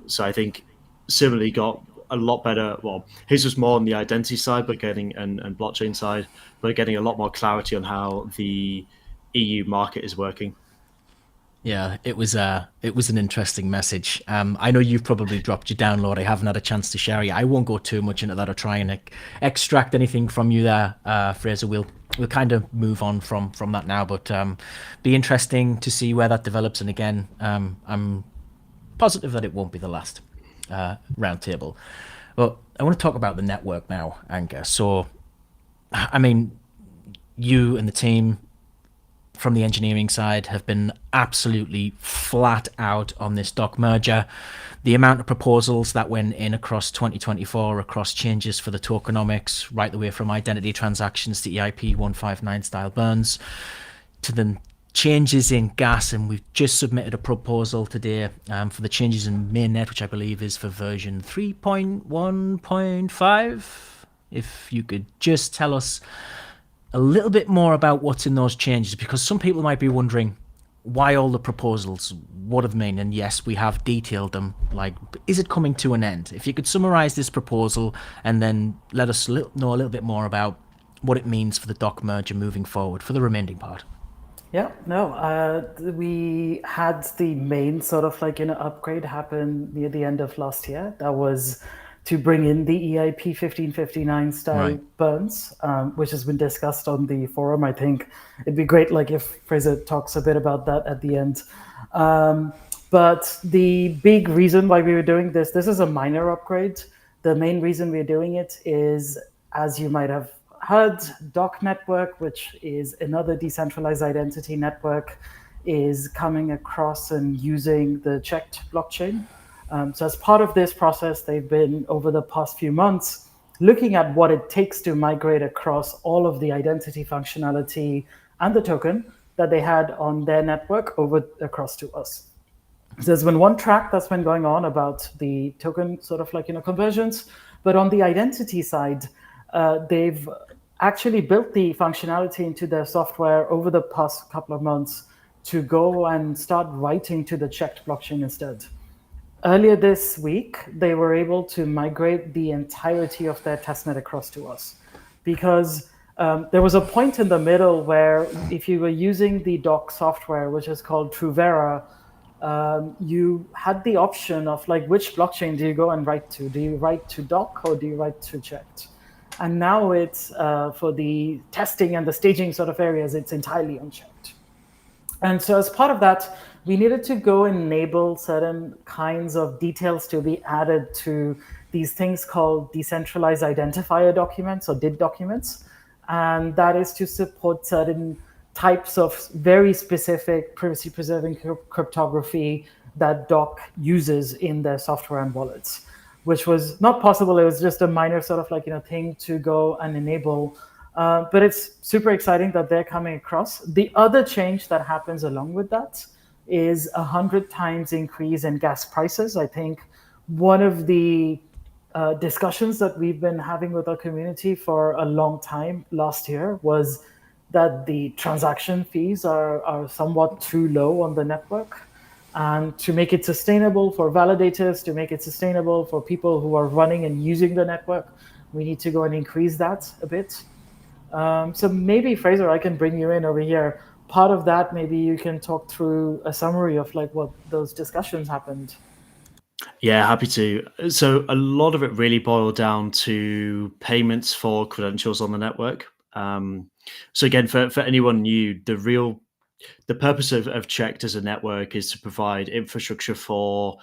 So I think similarly got a lot better. Well, his was more on the identity side, but and blockchain side, but getting a lot more clarity on how the EU market is working. Yeah, it was an interesting message. I know you've probably dropped your download. I haven't had a chance to share it. I won't go too much into that or try and extract anything from you there, Fraser. We'll kind of move on from that now, but be interesting to see where that develops. And again, I'm positive that it won't be the last roundtable. Well, I want to talk about the network now, Anka. So, I mean, you and the team from the engineering side have been absolutely flat out on this doc merger. The amount of proposals that went in across 2024, across changes for the tokenomics, right the way from identity transactions to EIP 159 style burns, to the changes in gas. And we've just submitted a proposal today for the changes in mainnet, which I believe is for version 3.1.5. If you could just tell us a little bit more about what's in those changes, because some people might be wondering why all the proposals, what do they mean? And yes, we have detailed them. Like, is it coming to an end? If you could summarize this proposal and then let us know a little bit more about what it means for the doc merger moving forward for the remaining part. Yeah, no, we had the main sort of upgrade happen near the end of last year. That was to bring in the EIP 1559 style burns, which has been discussed on the forum. I think it'd be great if Fraser talks a bit about that at the end. But the big reason why we were doing this is a minor upgrade. The main reason we're doing it is, as you might have heard, Doc Network, which is another decentralized identity network, is coming across and using the checked blockchain. So as part of this process, they've been, over the past few months, looking at what it takes to migrate across all of the identity functionality and the token that they had on their network over across to us. So there's been one track that's been going on about the token sort of like, conversions, but on the identity side, they've actually built the functionality into their software over the past couple of months to go and start writing to the checked blockchain instead. Earlier this week, they were able to migrate the entirety of their testnet across to us, because there was a point in the middle where if you were using the doc software, which is called Truvera, you had the option of like, which blockchain do you go and write to? Do you write to doc or do you write to checked? And now it's for the testing and the staging sort of areas, it's entirely unchecked. And so as part of that, we needed to go enable certain kinds of details to be added to these things called decentralized identifier documents or DID documents. And that is to support certain types of very specific privacy preserving cryptography that doc uses in their software and wallets, which was not possible. It was just a minor sort of like, thing to go and enable. But it's super exciting that they're coming across. The other change that happens along with that is 100 times increase in gas prices. I think one of the discussions that we've been having with our community for a long time last year was that the transaction fees are somewhat too low on the network. And to make it sustainable for validators, to make it sustainable for people who are running and using the network, we need to go and increase that a bit. So maybe, Fraser, I can bring you in over here. Part of that, maybe you can talk through a summary of like what those discussions happened. Yeah, happy to. So a lot of it really boiled down to payments for credentials on the network. So again, for anyone new, the purpose of Checked as a network is to provide infrastructure for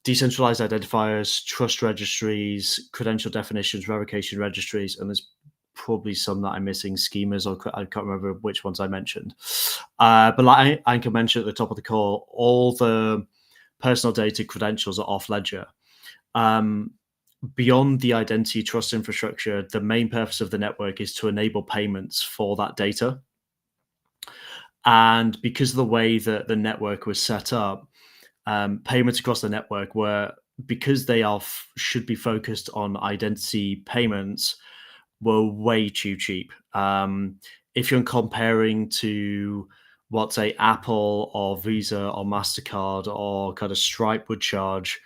decentralized identifiers, trust registries, credential definitions, revocation registries, and there's probably some that I'm missing, schemas, or I can't remember which ones I mentioned. But like Anka mentioned at the top of the call, all the personal data credentials are off ledger. Beyond the identity trust infrastructure, the main purpose of the network is to enable payments for that data. And because of the way that the network was set up, payments across the network because they should be focused on identity payments, were way too cheap. If you're comparing to what, say, Apple or Visa or MasterCard or kind of Stripe would charge,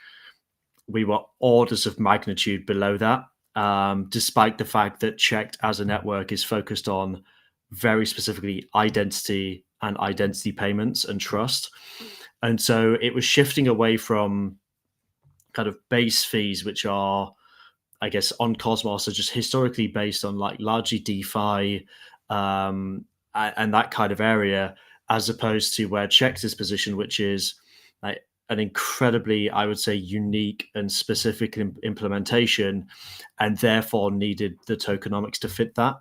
we were orders of magnitude below that, despite the fact that Checked as a network is focused on very specifically identity and identity payments and trust. And so it was shifting away from kind of base fees, which are, I guess, on Cosmos are just historically based on like largely DeFi and that kind of area, as opposed to where Checked is positioned, which is like an incredibly, I would say, unique and specific implementation, and therefore needed the tokenomics to fit that.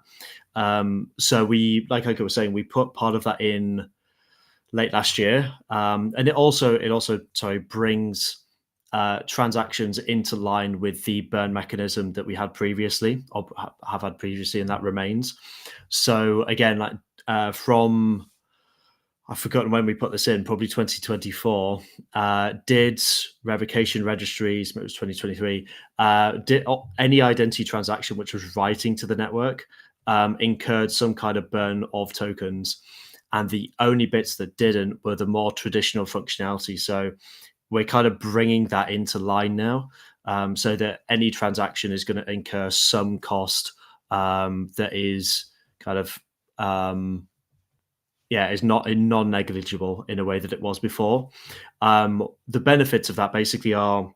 So we, like I was saying, we put part of that in late last year, and it also brings transactions into line with the burn mechanism that we had previously, or have had previously, and that remains. So again, like from, I've forgotten when we put this in, probably 2024, did revocation registries, it was 2023, did any identity transaction which was writing to the network incurred some kind of burn of tokens. And the only bits that didn't were the more traditional functionality. So we're kind of bringing that into line now, so that any transaction is going to incur some cost that is kind of is not non-negligible in a way that it was before. The benefits of that basically are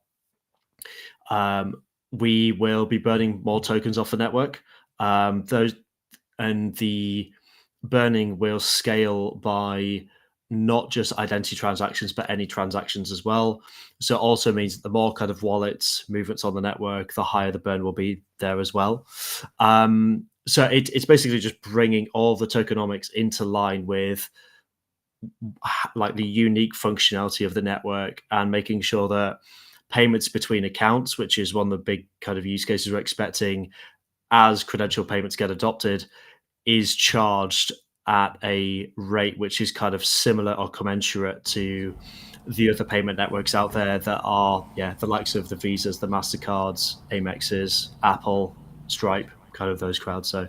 we will be burning more tokens off the network. The burning will scale by not just identity transactions, but any transactions as well. So it also means that the more kind of wallets, movements on the network, the higher the burn will be there as well. So it's basically just bringing all the tokenomics into line with like the unique functionality of the network, and making sure that payments between accounts, which is one of the big kind of use cases we're expecting as credential payments get adopted, is charged at a rate which is kind of similar or commensurate to the other payment networks out there that are, the likes of the Visas, the MasterCards, Amexes, Apple, Stripe, kind of those crowds. So,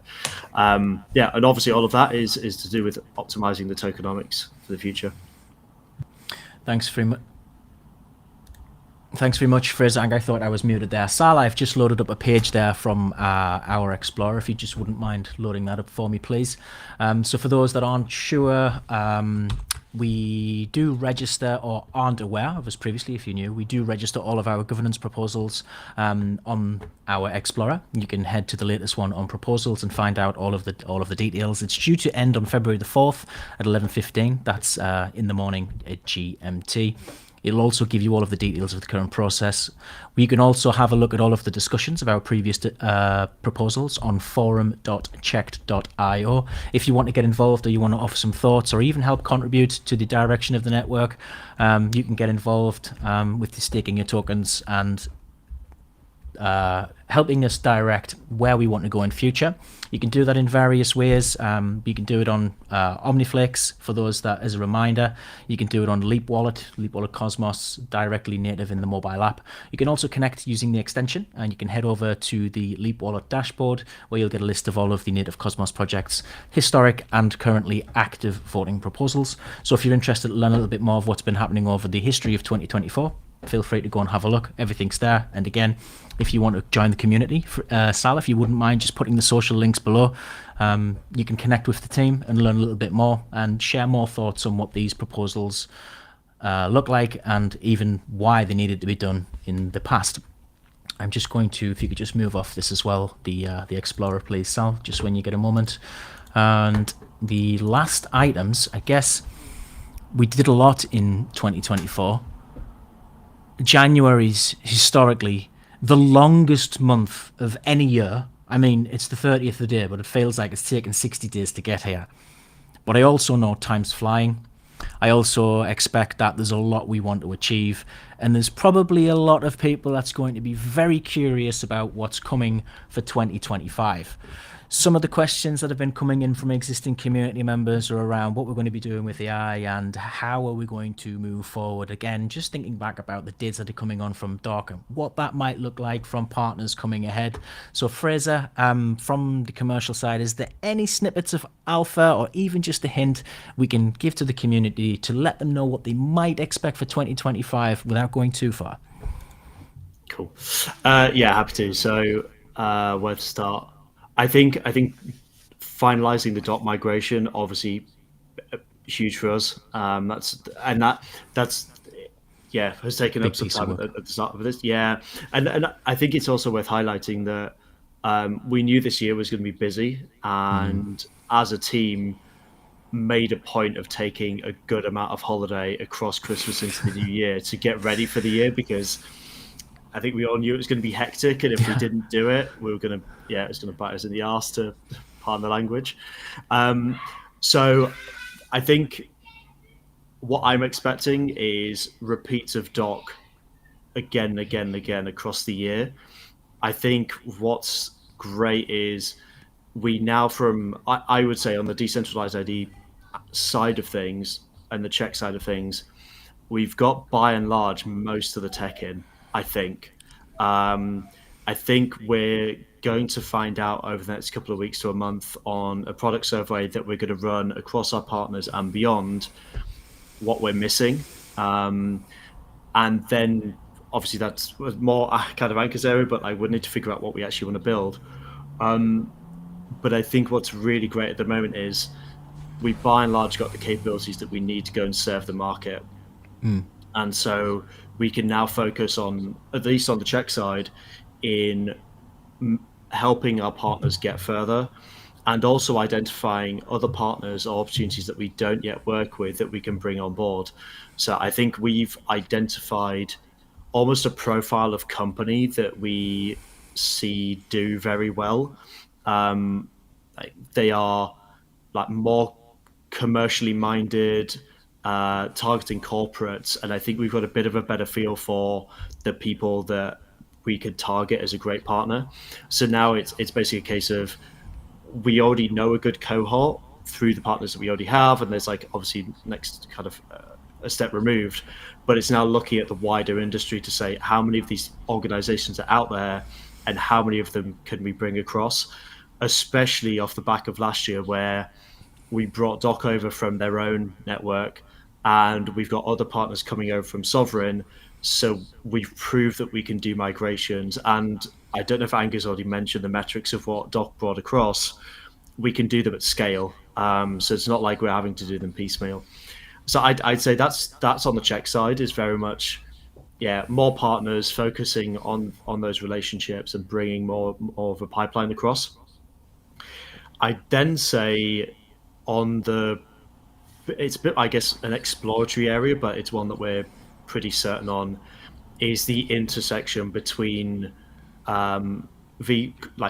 and obviously all of that is to do with optimizing the tokenomics for the future. Thanks very much. Thanks very much, Fraser. I thought I was muted there. Sal, I've just loaded up a page there from our Explorer, if you just wouldn't mind loading that up for me, please. So for those that aren't sure, we do register, or aren't aware of us previously, if you knew, we do register all of our governance proposals on our Explorer. You can head to the latest one on proposals and find out all of the details. It's due to end on February the 4th at 11:15. That's in the morning at GMT. It'll also give you all of the details of the current process. You can also have a look at all of the discussions of our previous proposals on forum.cheqd.io. If you want to get involved, or you want to offer some thoughts, or even help contribute to the direction of the network, you can get involved with the staking your tokens and helping us direct where we want to go in future. You can do that in various ways. You can do it on OmniFlix, for those that, as a reminder. You can do it on Leap Wallet Cosmos, directly native in the mobile app. You can also connect using the extension, and you can head over to the Leap Wallet dashboard, where you'll get a list of all of the native Cosmos projects, historic and currently active voting proposals. So if you're interested to learn a little bit more of what's been happening over the history of 2024, feel free to go and have a look. Everything's there. And again, if you want to join the community, Sal, if you wouldn't mind just putting the social links below, you can connect with the team and learn a little bit more and share more thoughts on what these proposals look like, and even why they needed to be done in the past. I'm just going to, if you could just move off this as well, the Explorer, please, Sal, just when you get a moment. And the last items, I guess we did a lot in 2024. January's historically the longest month of any year. I mean, it's the 30th of the day, but it feels like it's taken 60 days to get here. But I also know time's flying. I also expect that there's a lot we want to achieve, and there's probably a lot of people that's going to be very curious about what's coming for 2025. Some of the questions that have been coming in from existing community members are around what we're going to be doing with AI and how are we going to move forward. Again, just thinking back about the dates that are coming on from Dark and what that might look like from partners coming ahead. So Fraser, from the commercial side, is there any snippets of alpha or even just a hint we can give to the community to let them know what they might expect for 2025 without going too far? Cool. Happy to. So where to start? I think finalizing the dot migration, obviously huge for us. That's has taken up some time at the start of this. Yeah, and I think it's also worth highlighting that we knew this year was going to be busy, and as a team made a point of taking a good amount of holiday across Christmas into the new year to get ready for the year, because I think we all knew it was going to be hectic, and if we didn't do it, we were going to, it was going to bite us in the arse, to pardon the language. So I think what I'm expecting is repeats of doc again across the year. I think what's great is we now, from, I would say, on the decentralized ID side of things and the check side of things, we've got by and large most of the tech in. I think we're going to find out over the next couple of weeks to a month on a product survey that we're going to run across our partners and beyond what we're missing. And then obviously that's more kind of Anchor's area, but we need to figure out what we actually want to build. But I think what's really great at the moment is we by and large got the capabilities that we need to go and serve the market. And so we can now focus on, at least on the check side, in helping our partners get further, and also identifying other partners or opportunities that we don't yet work with that we can bring on board. So I think we've identified almost a profile of company that we see do very well. They are more commercially minded, targeting corporates, and I think we've got a bit of a better feel for the people that we could target as a great partner. So now it's basically a case of, we already know a good cohort, through the partners that we already have, and there's like obviously next kind of a step removed, but it's now looking at the wider industry to say how many of these organizations are out there and how many of them can we bring across, especially off the back of last year where we brought Doc over from their own network and we've got other partners coming over from Sovereign. So we've proved that we can do migrations. And I don't know if Anger's already mentioned the metrics of what Doc brought across. We can do them at scale. So it's not like we're having to do them piecemeal. So I'd say that's on the check side is very much, more partners focusing on those relationships and bringing more of a pipeline across. I'd then say it's a bit, I guess, an exploratory area, but it's one that we're pretty certain on, is the intersection between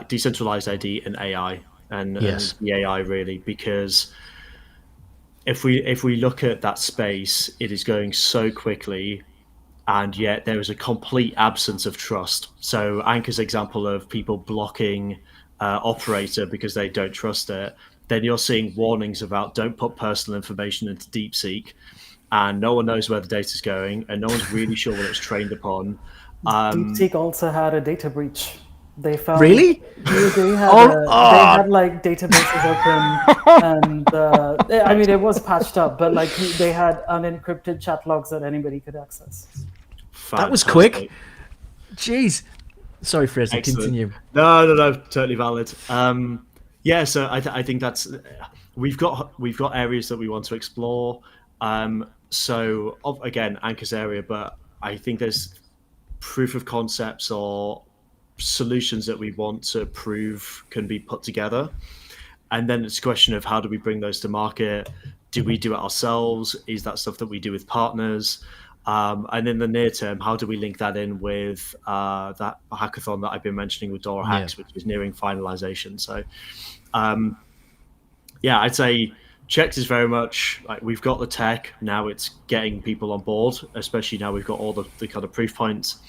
decentralized ID and AI and the AI really, because if we look at that space, it is going so quickly, and yet there is a complete absence of trust. So Anker's example of people blocking Operator because they don't trust it, then you're seeing warnings about don't put personal information into DeepSeek, and no one knows where the data's going, and no one's really sure what it's trained upon. DeepSeek also had a data breach. They found Really? they had like databases open, and I mean it was patched up, but like they had unencrypted chat logs that anybody could access. Fantastic. That was quick. Jeez. Sorry, Fraser. Excellent. Continue. No, totally valid. So I think that's we've got areas that we want to explore. So again, Anker's area, but I think there's proof of concepts or solutions that we want to prove can be put together, and then it's a question of how do we bring those to market. Do we do it ourselves? Is that stuff that we do with partners? And in the near term, how do we link that in with that hackathon that I've been mentioning with Dora Hacks, which is nearing finalization? So I'd say cheqd is very much like we've got the tech, now it's getting people on board, especially now we've got all the kind of proof points.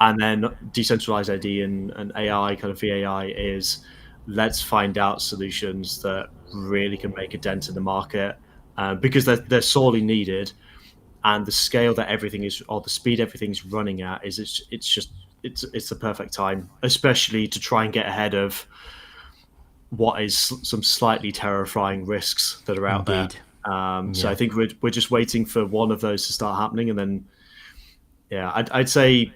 And then decentralized ID and AI, kind of VAI, is let's find out solutions that really can make a dent in the market because they're sorely needed. And the scale that everything is, or the speed everything's running at, is it's the perfect time, especially to try and get ahead of what is some slightly terrifying risks that are out there. So I think we're just waiting for one of those to start happening, and then I'd say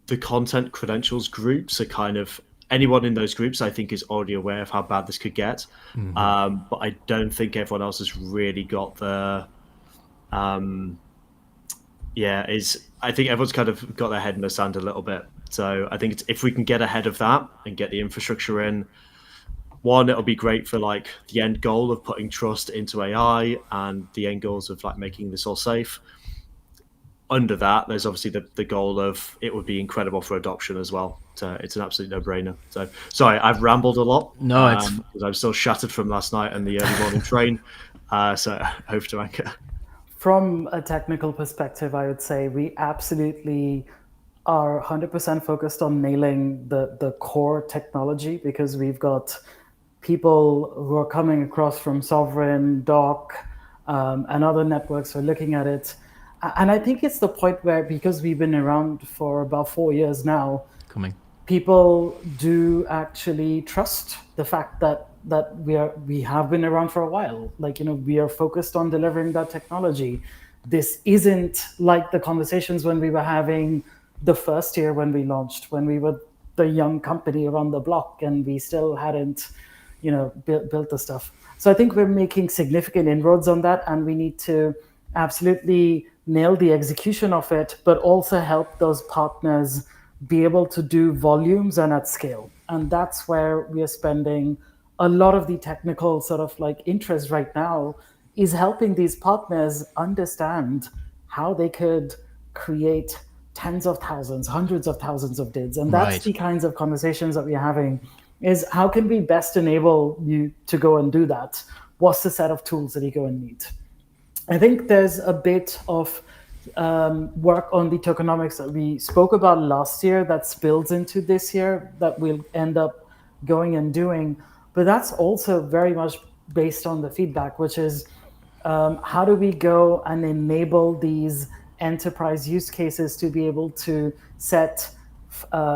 the content credentials groups are kind of anyone in those groups I think is already aware of how bad this could get, but I don't think everyone else has really got the I think everyone's kind of got their head in the sand a little bit. So I think if we can get ahead of that and get the infrastructure in, one, it'll be great for like the end goal of putting trust into AI and the end goals of like making this all safe. Under that, there's obviously the goal of it would be incredible for adoption as well. So it's an absolute no-brainer. So sorry, I've rambled a lot. No, it's because I'm still shattered from last night and the early morning train. So over to Anker. From a technical perspective, I would say we absolutely are 100% focused on nailing the core technology, because we've got people who are coming across from Sovereign, Doc, and other networks who are looking at it. And I think it's the point where, because we've been around for about 4 years now, people do actually trust the fact that we have been around for a while. Like, we are focused on delivering that technology. This isn't like the conversations when we were having the first year when we launched, when we were the young company around the block and we still hadn't, built the stuff. So I think we're making significant inroads on that, and we need to absolutely nail the execution of it, but also help those partners be able to do volumes and at scale. And that's where we are spending a lot of the technical sort of like interest right now, is helping these partners understand how they could create tens of thousands, hundreds of thousands of DIDs. And that's the kinds of conversations that we're having, is how can we best enable you to go and do that? What's the set of tools that you go and need? I think there's a bit of work on the tokenomics that we spoke about last year that spills into this year that we'll end up going and doing. But that's also very much based on the feedback, which is how do we go and enable these enterprise use cases to be able to set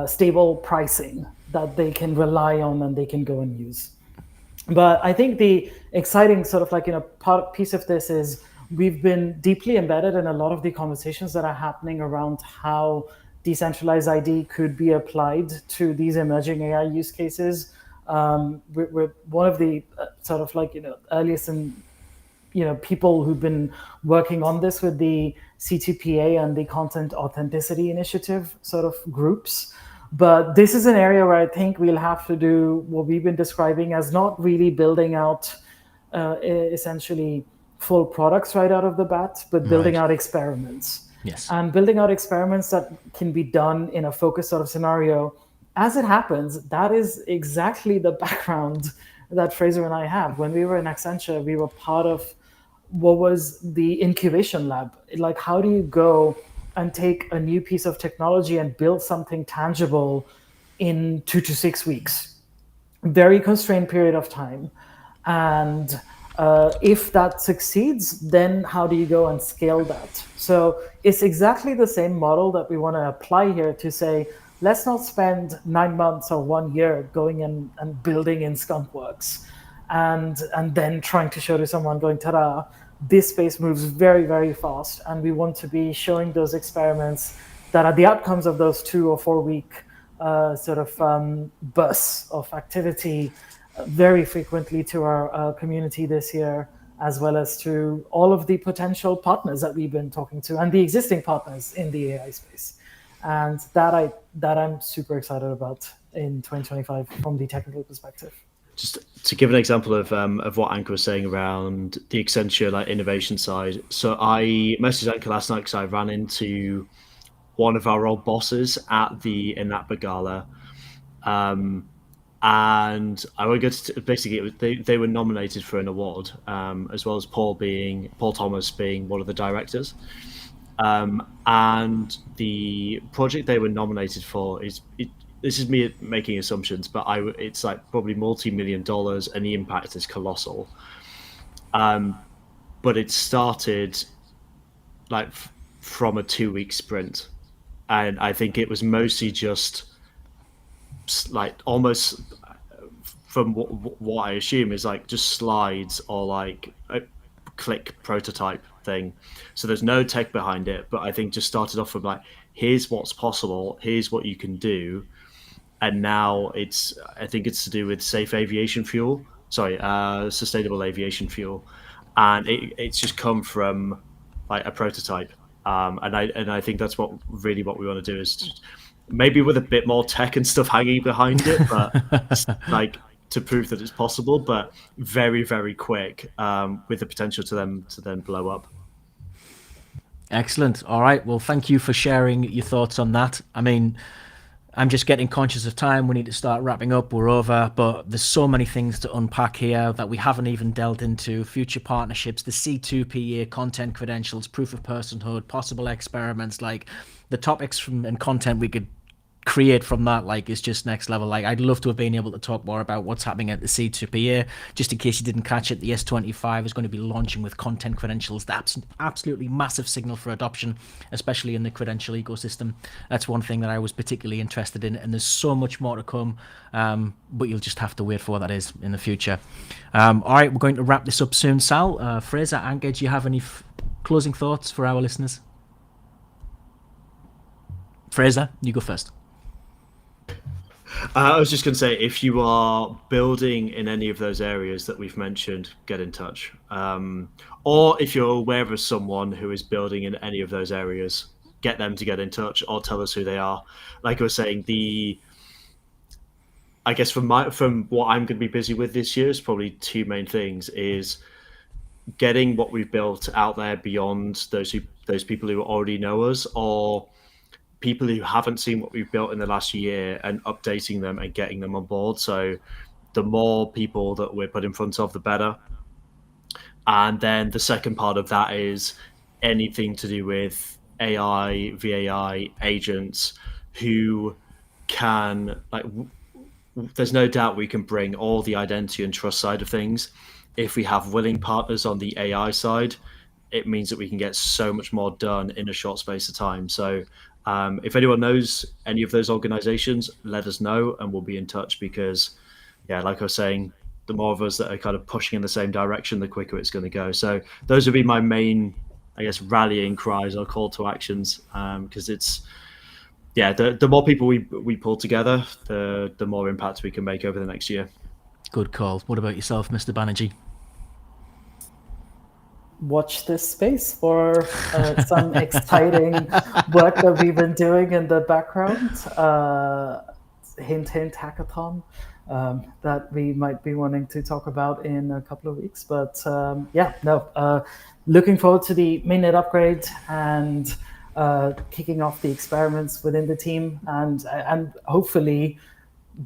stable pricing that they can rely on and they can go and use. But I think the exciting sort of piece of this is we've been deeply embedded in a lot of the conversations that are happening around how decentralized ID could be applied to these emerging AI use cases. We're one of the earliest and people who've been working on this with the C2PA and the Content Authenticity Initiative sort of groups. But this is an area where I think we'll have to do what we've been describing as not really building out essentially full products right out of the bat, but building out experiments. Yes. And building out experiments that can be done in a focused sort of scenario. As it happens, that is exactly the background that Fraser and I have. When we were in Accenture, we were part of what was the incubation lab. Like, how do you go and take a new piece of technology and build something tangible in 2 to 6 weeks? Very constrained period of time. And if that succeeds, then how do you go and scale that? So it's exactly the same model that we want to apply here to say, let's not spend 9 months or 1 year going and building in skunkworks and then trying to show to someone going, ta-da. This space moves very, very fast. And we want to be showing those experiments that are the outcomes of those 2 or 4 week bursts of activity very frequently to our community this year, as well as to all of the potential partners that we've been talking to and the existing partners in the AI space. And that I'm super excited about in 2025 from the technical perspective. Just to give an example of what Anka was saying around the Accenture innovation side. So I messaged Anka last night because I ran into one of our old bosses at the INAPA Gala. And I would go to basically they were nominated for an award, as well as Paul Thomas being one of the directors. And the project they were nominated for this is me making assumptions, but it's like probably multi-million-dollar, and the impact is colossal. But it started like from a 2-week sprint, and I think it was mostly just like almost from what I assume is like just slides or like a click prototype thing. So there's no tech behind it, but I think just started off with like, here's what's possible, here's what you can do. And now I think it's to do with sustainable aviation fuel, and it's just come from like a prototype, and I think that's what we want to do is just, maybe with a bit more tech and stuff hanging behind it, but like to prove that it's possible, but very, very quick, with the potential to then blow up. Excellent. All right. Well, thank you for sharing your thoughts on that. I mean, I'm just getting conscious of time. We need to start wrapping up. We're over, but there's so many things to unpack here that we haven't even delved into. Future partnerships, the C2PA, content credentials, proof of personhood, possible experiments, like the topics and content we could create from that, like, is just next level. Like, I'd love to have been able to talk more about what's happening at the C2PA. Just in case you didn't catch it, the S25 is going to be launching with content credentials. That's an absolutely massive signal for adoption, especially in the credential ecosystem. That's one thing that I was particularly interested in, and there's so much more to come, but you'll just have to wait for what that is in the future. All right, we're going to wrap this up soon. Sal, Fraser, Anka, do you have any closing thoughts for our listeners? Fraser, you go first. I was just going to say, if you are building in any of those areas that we've mentioned, get in touch. Or if you're aware of someone who is building in any of those areas, get them to get in touch or tell us who they are. Like I was saying, I guess from what I'm going to be busy with this year is probably 2 main things: is getting what we've built out there beyond those people who already know us, or people who haven't seen what we've built in the last year, and updating them and getting them on board. So the more people that we're put in front of, the better. And then the second part of that is anything to do with AI, VAI, agents who can, like, there's no doubt we can bring all the identity and trust side of things if we have willing partners on the AI side, it means that we can get so much more done in a short space of time. So if anyone knows any of those organizations, let us know and we'll be in touch, because yeah, like I was saying, the more of us that are kind of pushing in the same direction, the quicker it's going to go. So those would be my main, I guess, rallying cries or call to actions, because it's, yeah, the more people we pull together, the more impact we can make over the next year. Good call. What about yourself, Mr. Banerjee? Watch this space for some exciting work that we've been doing in the background. Hint, hint, hackathon that we might be wanting to talk about in a couple of weeks. But looking forward to the mainnet upgrade and kicking off the experiments within the team, and hopefully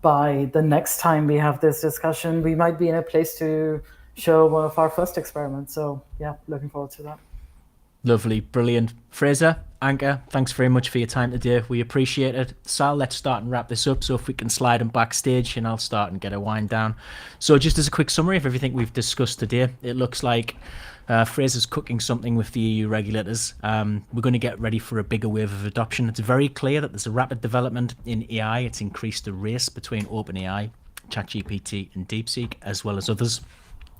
by the next time we have this discussion, we might be in a place to show one of our first experiments. So yeah, looking forward to that. Lovely, brilliant. Fraser, Anka, thanks very much for your time today. We appreciate it. Sal, let's start and wrap this up. So if we can slide them backstage, and I'll start and get a wind down. So just as a quick summary of everything we've discussed today, it looks like Fraser's cooking something with the EU regulators. We're going to get ready for a bigger wave of adoption. It's very clear that there's a rapid development in AI. It's increased the race between OpenAI, ChatGPT and DeepSeek, as well as others.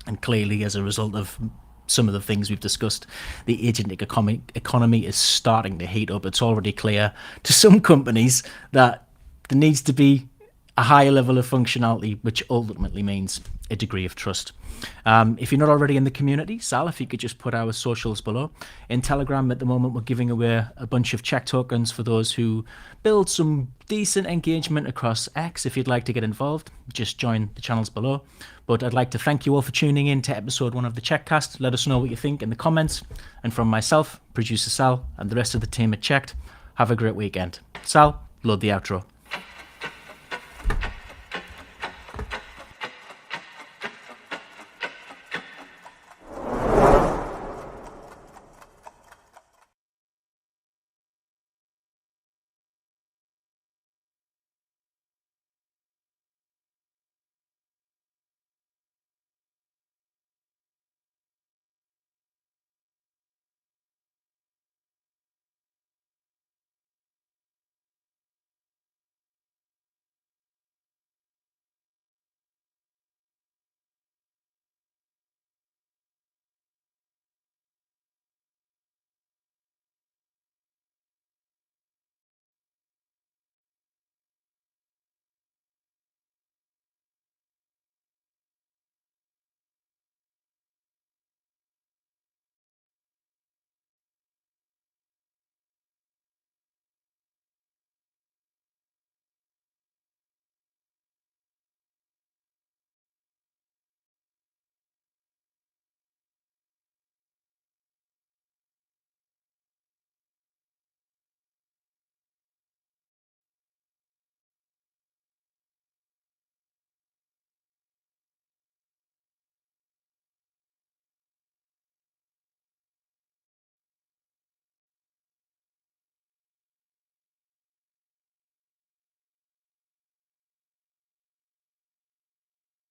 And clearly, as a result of some of the things we've discussed, the agentic economy is starting to heat up. It's already clear to some companies that there needs to be a higher level of functionality, which ultimately means a degree of trust. If you're not already in the community, Sal, if you could just put our socials below. In Telegram at the moment, we're giving away a bunch of check tokens for those who build some decent engagement across X. If you'd like to get involved, just join the channels below. But I'd like to thank you all for tuning in to episode 1 of the cheqdcast. Let us know what you think in the comments. And from myself, producer Sal, and the rest of the team at Checked, have a great weekend. Sal, load the outro.